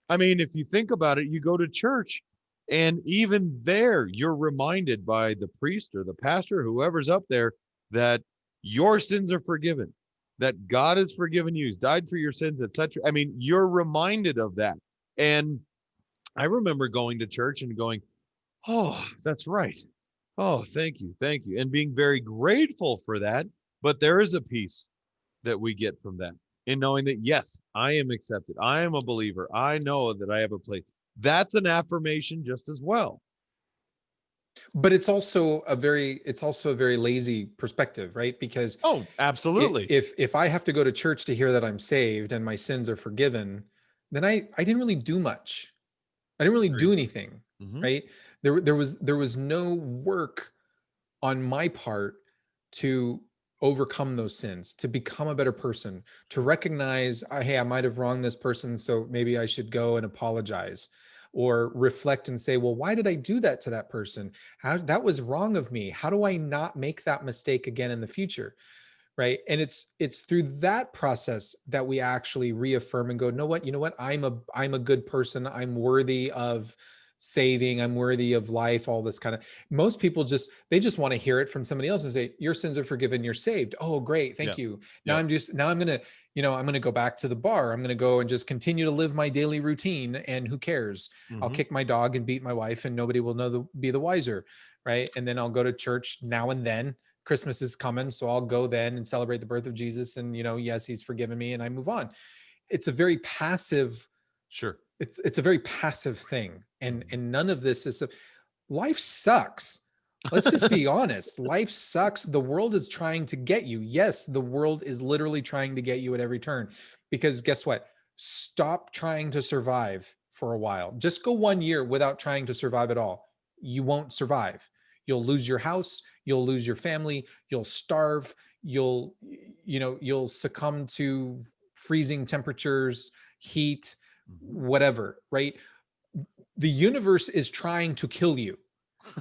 I mean, if you think about it, you go to church, and even there, you're reminded by the priest or the pastor, whoever's up there, that your sins are forgiven, that God has forgiven you, He's died for your sins, etc. I mean, you're reminded of that. And I remember going to church and going, "Oh, that's right. Oh, thank you," and being very grateful for that. But there is a peace that we get from that in knowing that, yes, I am accepted. I am a believer. I know that I have a place. That's an affirmation just as well. But it's also a very lazy perspective, right? Because Oh, absolutely. if I have to go to church to hear that I'm saved and my sins are forgiven, then I didn't really do much. I didn't really do Agreed. anything, Hmm. right? There was no work on my part to overcome those sins, to become a better person, to recognize, hey, I might have wronged this person, so maybe I should go and apologize, or reflect and say, well, why did I do that to that person? How that was wrong of me. How do I not make that mistake again in the future? Right? And it's through that process that we actually reaffirm and go, no, what, I'm a good person, I'm worthy of saving, I'm worthy of life, all this kind of. Most people just want to hear it from somebody else and say, your sins are forgiven, you're saved. Oh, great, Yeah. thank you. Now Yep. I'm gonna go back to the bar, I'm gonna go and just continue to live my daily routine, and who cares? I'll Hmm. kick my dog and beat my wife, and nobody will be the wiser. Right? And then I'll go to church now and then. Christmas is coming, so I'll go then and celebrate the birth of Jesus, and yes, he's forgiven me, and I move on. It's a very passive Sure. it's a very passive thing, and Hmm. and none of this is life sucks. Let's just be honest. Life sucks. The world is trying to get you. Yes, the world is literally trying to get you at every turn, because guess what? Stop trying to survive for a while. Just go 1 year without trying to survive at all. You won't survive. You'll lose your house, you'll lose your family, you'll starve, you'll succumb to freezing temperatures, heat, Hmm. whatever, right? The universe is trying to kill you.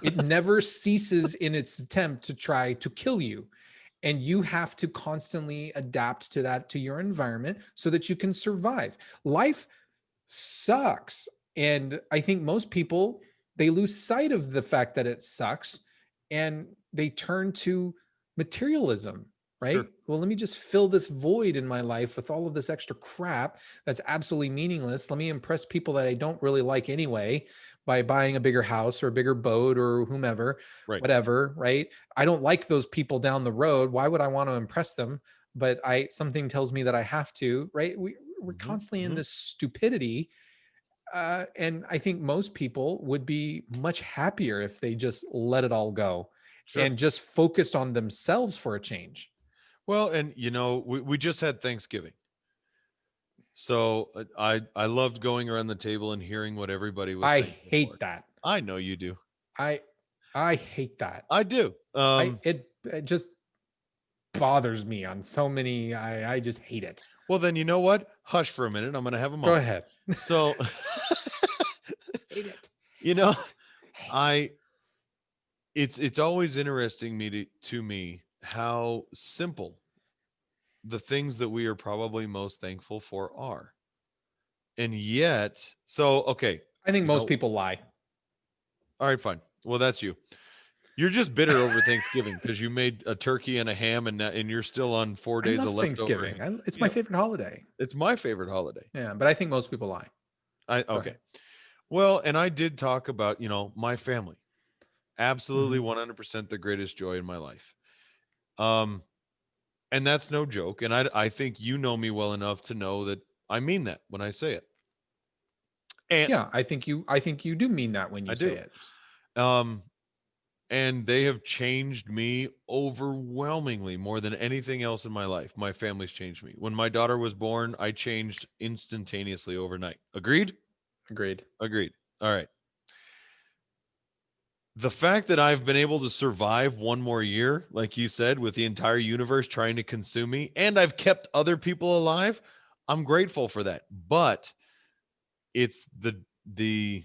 It never ceases in its attempt to try to kill you. And you have to constantly adapt to that, to your environment, so that you can survive. Life sucks. And I think most people, they lose sight of the fact that it sucks, and they turn to materialism, Sure. right? Well, let me just fill this void in my life with all of this extra crap that's absolutely meaningless. Let me impress people that I don't really like anyway by buying a bigger house or a bigger boat or whomever, Right. whatever, right? I don't like those people down the road. Why would I want to impress them? But something tells me that I have to, right? We're Hmm. constantly in Hmm. this stupidity, and I think most people would be much happier if they just let it all go Sure. and just focused on themselves for a change. Well, and we just had Thanksgiving. So I loved going around the table and hearing what everybody was I thankful hate for. that. I know you do. I I hate that. I do. It just bothers me on so many. I just hate it. Well, then you know what? Hush for a minute. I'm going to have a Go moment. ahead. So, Hate it. you know, Hate. Hate. I it's always interesting to me how simple the things that we are probably most thankful for are. And yet, so okay, I think you most know, people lie. all right, fine. Well, that's you. You're just bitter over Thanksgiving because you made a turkey and a ham, and you're still on 4 days I of love leftover Thanksgiving. ham. It's my Yep, favorite holiday. it's my favorite holiday. Yeah, but I think most people lie. I Go okay. ahead. Well, and I did talk about, my family. Absolutely Mhm. 100% the greatest joy in my life. Um, and that's no joke. And I think you know me well enough to know that I mean that when I say it. And Yeah, I think you do mean that when I you say do. it. Um, and they have changed me overwhelmingly more than anything else in my life. My family's changed me. When my daughter was born, I changed instantaneously overnight. Agreed? Agreed. Agreed. All right. The fact that I've been able to survive one more year, like you said, with the entire universe trying to consume me, and I've kept other people alive, I'm grateful for that. But it's the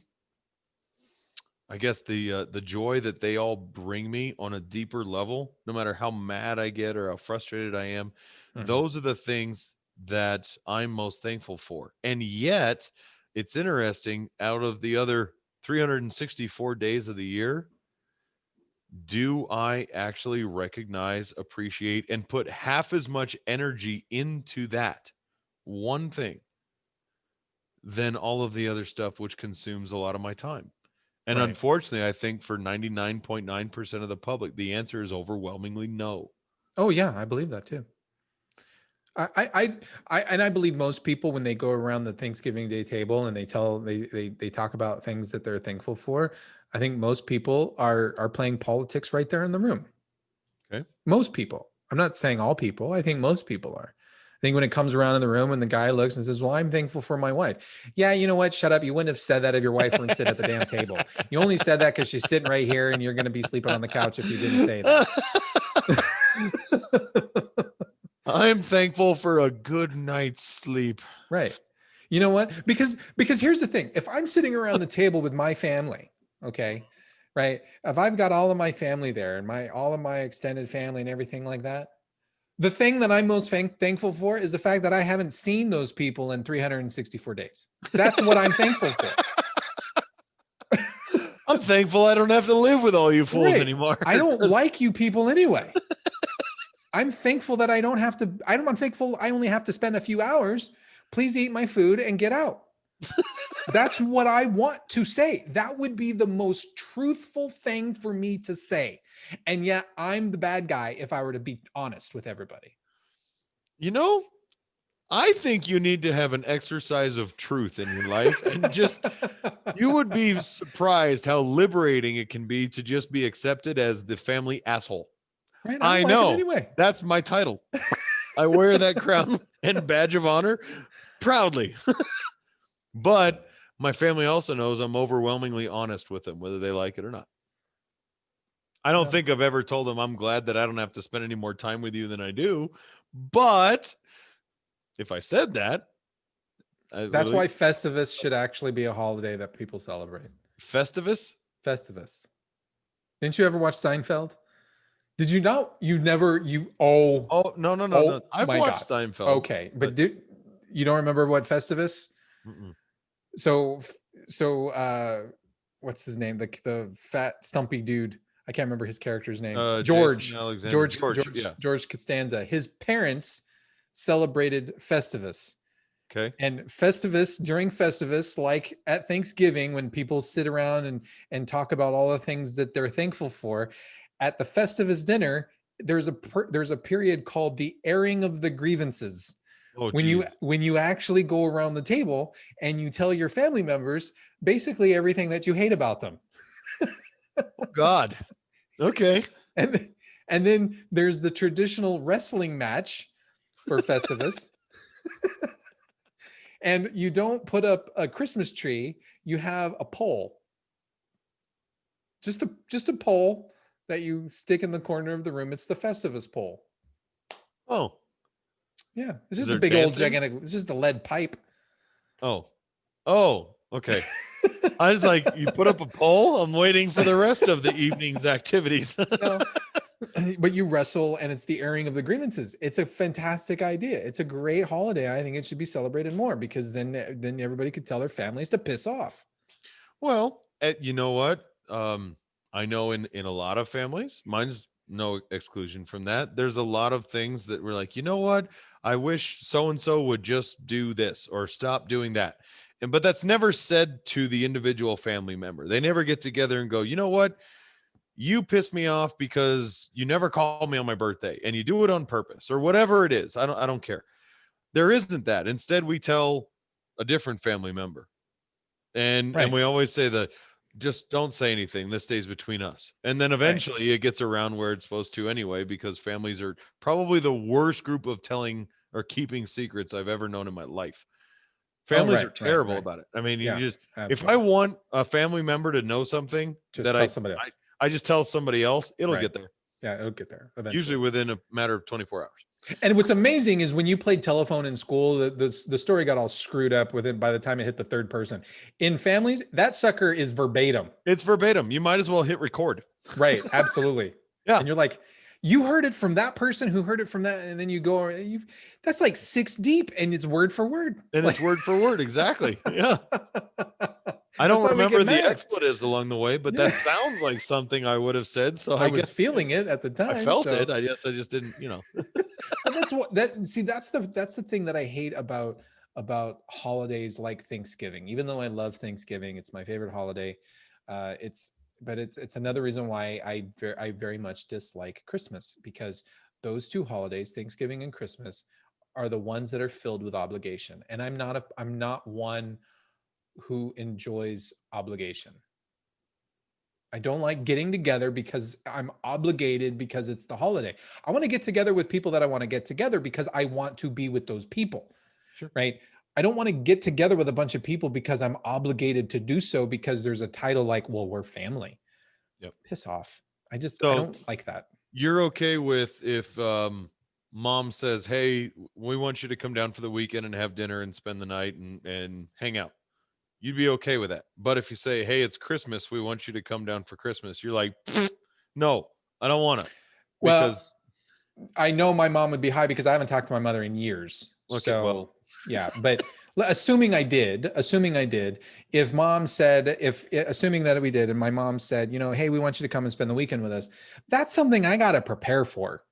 I guess the joy that they all bring me on a deeper level, no matter how mad I get or how frustrated I am, Mhm. those are the things that I'm most thankful for. And yet, it's interesting, out of the other 364 days of the year, do I actually recognize, appreciate, and put half as much energy into that one thing than all of the other stuff, which consumes a lot of my time? And Right. unfortunately, I think for 99.9% of the public, the answer is overwhelmingly no. Oh yeah, I believe that too. And I believe most people, when they go around the Thanksgiving Day table and they talk about things that they're thankful for, I think most people are playing politics right there in the room. Okay. Most people. I'm not saying all people. I think most people are. I think when it comes around in the room and the guy looks and says, "Well, I'm thankful for my wife." Yeah, you know what? Shut up. You wouldn't have said that if your wife weren't sitting at the damn table. You only said that because she's sitting right here and you're going to be sleeping on the couch if you didn't say that. I'm thankful for a good night's sleep. Right. You know what? Because here's the thing. If I'm sitting around the table with my family, okay, right? If I've got all of my family there and my all of my extended family and everything like that, the thing that I'm most thankful for is the fact that I haven't seen those people in 364 days. That's what I'm thankful for. I'm thankful I don't have to live with all you fools Right. anymore. I don't like you people anyway. I'm thankful that I don't have to, I'm thankful I only have to spend a few hours. Please eat my food and get out. That's what I want to say. That would be the most truthful thing for me to say. And yet I'm the bad guy if I were to be honest with everybody. You know, I think you need to have an exercise of truth in your life, and just you would be surprised how liberating it can be to just be accepted as the family asshole. Right? I don't I like it know. anyway. That's my title. I wear that crown and badge of honor proudly. But my family also knows I'm overwhelmingly honest with them, whether they like it or not. I don't Yeah. think I've ever told them I'm glad that I don't have to spend any more time with you than I do. But if I said that, I That's really why Festivus should actually be a holiday that people celebrate. Festivus? Festivus. Didn't you ever watch Seinfeld? Did you not? You never, Oh, no, no, no, no. oh I've my watched God. Seinfeld, Okay. but But you don't remember what Festivus? mm-mm. So, so what's his name? The fat, stumpy dude. I can't remember his character's name. Jason George. Alexander, George, George. George, Yeah. George Costanza. His parents celebrated Festivus. Okay. And Festivus, during Festivus, like at Thanksgiving, when people sit around and talk about all the things that they're thankful for, at the Festivus dinner, there's a period called the airing of the grievances. Oh, When you Jesus. when you actually go around the table and you tell your family members basically everything that you hate about them. Oh, God. Okay. And and then there's the traditional wrestling match for Festivus. And you don't put up a Christmas tree, you have a pole. Just a pole that you stick in the corner of the room. It's the Festivus pole. Oh, Yeah, it's is just a there big old dancing? gigantic, it's just a lead pipe. Oh, oh, okay. I was like, you put up a poll? I'm waiting for the rest of the evening's activities. No, but you wrestle and it's the airing of the grievances. It's a fantastic idea. It's a great holiday. I think it should be celebrated more because then everybody could tell their families to piss off. Well, you know what? I know in a lot of families, mine's no exclusion from that. There's a lot of things that we're like, you know what? I wish so and so would just do this or stop doing that. And but that's never said to the individual family member. They never get together and go, you know what? You piss me off because you never call me on my birthday and you do it on purpose or whatever it is. I don't care. There isn't that. Instead, we tell a different family member. And Right. we always say that just don't say anything. This stays between us. And then Right. eventually it gets around where it's supposed to anyway, because families are probably the worst group of telling or keeping secrets I've ever known in my life. Oh, Families are right, right, terrible right. about it. I mean, you Yeah, just, if I absolutely. want a family member to know something Just that tell I, somebody I, else. I just tell somebody else, it'll Right. get there, Yeah, it'll get there usually eventually. within a matter of 24 hours. And what's amazing is when you played telephone in school, the story got all screwed up with it by the time it hit the third person. In families, that sucker is verbatim. It's verbatim. You might as well hit record. Right. Absolutely. Yeah. And you're like, you heard it from that person who heard it from that. And then you go, that's like 6 deep and it's word for word. And Like, it's word for word. Exactly. Yeah. I that's don't why we remember get the mad. expletives along the way, but Yeah. that sounds like something I would have said. So I I was guess feeling it at the I time. felt So it. I guess I just didn't, well, that's the thing that I hate about holidays like Thanksgiving. Even though I love Thanksgiving, it's my favorite holiday. It's another reason why I very much dislike Christmas, because those two holidays, Thanksgiving and Christmas, are the ones that are filled with obligation, and I'm not one who enjoys obligation. I don't like getting together because I'm obligated because it's the holiday. I want to get together with people that I want to get together because I want to be with those people, Sure. right? I don't want to get together with a bunch of people because I'm obligated to do so because there's a title like, well, we're family. Yep. Piss off. I So don't like that. you're okay with if mom says, "Hey, we want you to come down for the weekend and have dinner and spend the night and hang out." You'd be okay with that. But if you say, "Hey, it's Christmas, we want you to come down for Christmas," you're like, "No, I don't want to," Well, because I know my mom would be high because I haven't talked to my mother in years. okay, well, So yeah, but assuming I did, if mom said, if assuming that we did, and my mom said, hey, we want you to come and spend the weekend with us, that's something I got to prepare for.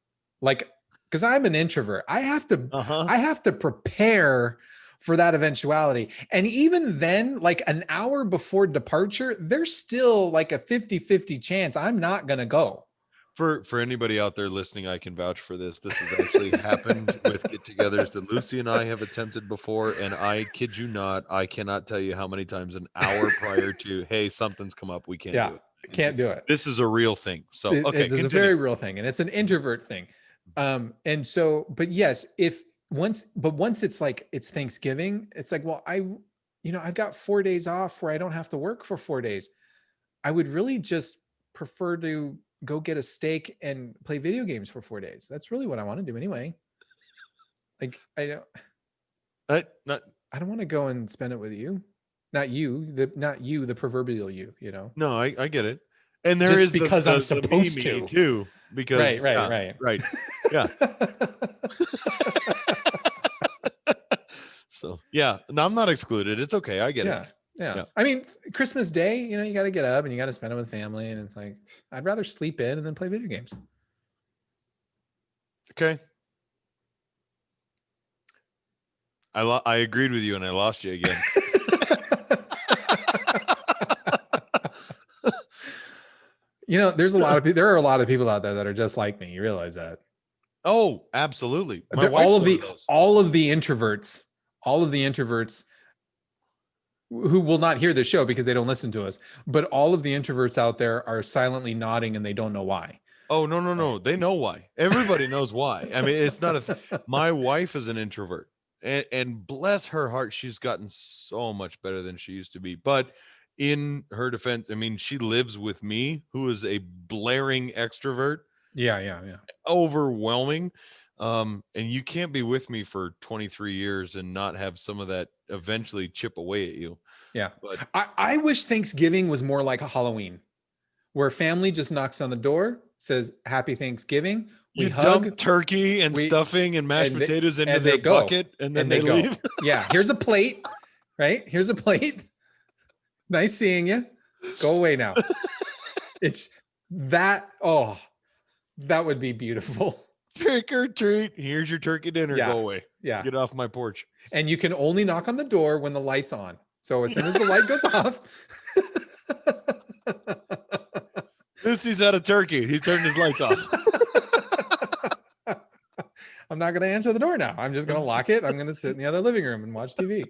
Like, because I'm an introvert, uh-huh. I have to prepare for that eventuality. And even then, like an hour before departure, there's still like a 50-50 chance I'm not going to go. For anybody out there listening, I can vouch for this. This has actually happened with get-togethers that Lucy and I have attempted before, and I kid you not, I cannot tell you how many times an hour prior to, "Hey, something's come up, we can't Yeah, do it." can't do it. This is a real thing. So, okay, It's a continue. very real thing, and it's an introvert thing. And so, but yes, if once it's like it's Thanksgiving, it's like, well, I've got 4 days off where I don't have to work for 4 days. I would really just prefer to go get a steak and play video games for 4 days. That's really what I want to do anyway. Like Not I don't want to go and spend it with you. Not you, the proverbial you. No, I get it. And there Just is because I'm the me supposed me to. too, Right, because right, yeah, right. right. Yeah. So yeah, no, I'm not excluded. It's okay. I get it. Yeah. Yeah. Yeah. I mean, Christmas Day, you got to get up and you got to spend it with family. And it's like, I'd rather sleep in and then play video games. Okay. I agreed with you and I lost you again. There are a lot of people out there that are just like me. You realize that. Oh, absolutely. My They're wife's one of those. all of the introverts, all of the introverts who will not hear the show because they don't listen to us, but all of the introverts out there are silently nodding and they don't know why. Oh, no, no, no. They know why. Everybody knows why. I mean, it's not my wife is an introvert. And bless her heart, she's gotten so much better than she used to be. But in her defense, I mean, she lives with me, who is a blaring extrovert, Yeah, yeah, yeah. overwhelming. And you can't be with me for 23 years and not have some of that eventually chip away at you. Yeah. But I wish Thanksgiving was more like a Halloween, where family just knocks on the door, says Happy Thanksgiving. We you dump hug, turkey and we stuffing and mashed and they, potatoes into and their they go bucket and then and they they go. leave. Yeah, here's a plate, right? Here's a plate. Nice seeing you. Go away now. It's that. Oh, that would be beautiful. Trick or treat. Here's your turkey dinner. Yeah, Go away. yeah. Get off my porch. And you can only knock on the door when the light's on. So as soon as the light goes off. Lucy's had a turkey. He's turned his lights off. I'm not going to answer the door now. I'm just going to lock it. I'm going to sit in the other living room and watch TV.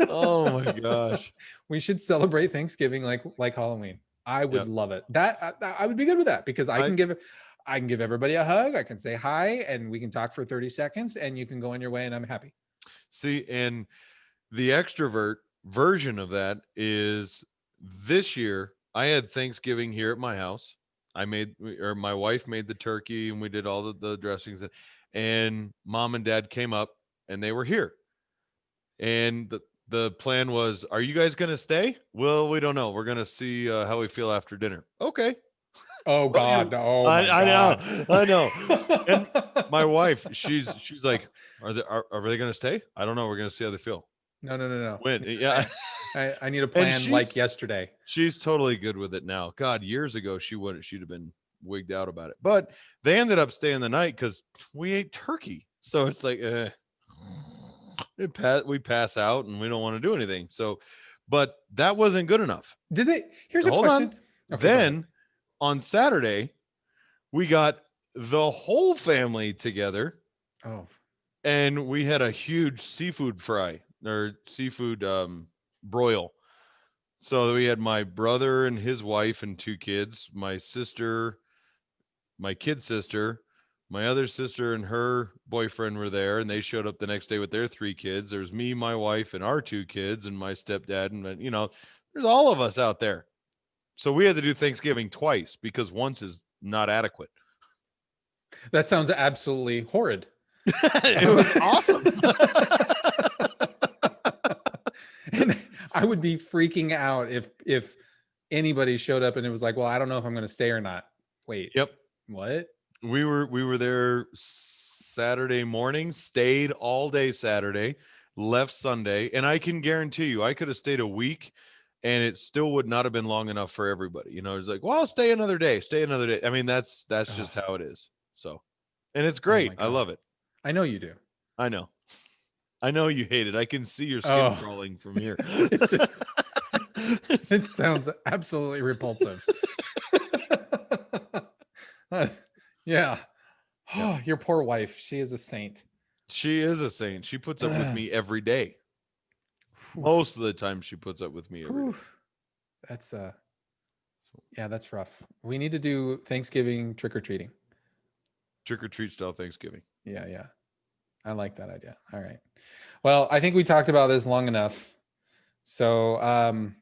Oh my gosh. We should celebrate Thanksgiving like Halloween. I would Yep. love it. That I would be good with that because I can give everybody a hug. I can say hi and we can talk for 30 seconds and you can go on your way and I'm happy. See, and the extrovert version of that is this year I had Thanksgiving here at my house. my wife made the turkey, and we did all the dressings, and mom and dad came up, and they were here. And the plan was, are you guys gonna stay? Well, we don't know. We're gonna see how we feel after dinner. Okay. Oh Well, God. Oh my I know, God. I know. And my wife, she's like, are they gonna stay? I don't know. We're gonna see how they feel. No, no, no, no. When, I need a yeah. plan. I need a And plan like yesterday. she's totally good with it now. God, years ago she'd have been wigged out about it. But they ended up staying the night because we ate turkey. So it's like, we pass out and we don't want to do anything. So, but that wasn't good enough. Did they? Here's a Hold on. question. Okay, go ahead. Then on Saturday, we got the whole family together, Oh, and we had a huge seafood fry or seafood broil. So we had my brother and his wife and 2 kids, my sister, my kid sister, my other sister and her boyfriend were there, and they showed up the next day with their 3 kids. There's me, my wife, and our 2 kids, and my stepdad, and there's all of us out there. So we had to do Thanksgiving twice because once is not adequate. that sounds absolutely horrid. It was awesome. And I would be freaking out if anybody showed up and it was like, well, I don't know if I'm going to stay or not. Wait. Yep. What? We were there Saturday morning, stayed all day Saturday, left Sunday, and I can guarantee you I could have stayed a week and it still would not have been long enough for everybody. It's like, well, I'll stay another day, stay another day. I mean, that's just how it is. So, and it's Oh great. my I God. love it. I know you do. I know. I know you hate it. I can see your skin Oh. crawling from here. It's just, it sounds absolutely repulsive. Yeah. Oh, your poor wife. She is a saint. She is a saint. She puts up with me every day. Most of the time she puts up with me every day. That's yeah, that's rough. We need to do Thanksgiving trick-or-treating. Trick or treat style Thanksgiving. Yeah, yeah. I like that idea. All right. Well, I think we talked about this long enough. So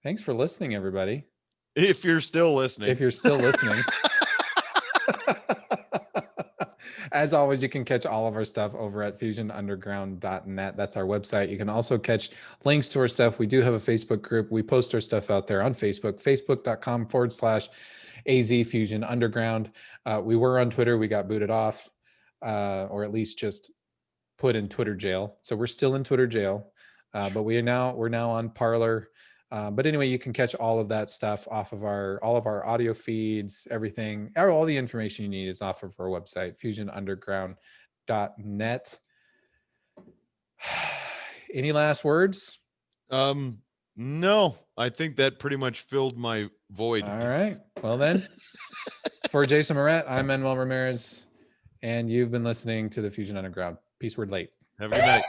thanks for listening, everybody. If you're still listening. If you're still listening. As always, you can catch all of our stuff over at fusionunderground.net. That's our website. You can also catch links to our stuff. We do have a Facebook group. We post our stuff out there on Facebook, facebook.com/AZ Fusion Underground. We were on Twitter. We got booted off, or at least just put in Twitter jail. So we're still in Twitter jail, but we're now on Parler. But anyway, you can catch all of that stuff off of all of our audio feeds, everything, all the information you need is off of our website, fusionunderground.net. Any last words? No, I think that pretty much filled my void. All right. Well then, for Jason Moret, I'm Manuel Ramirez, and you've been listening to the Fusion Underground. Peace word late. Have a good night.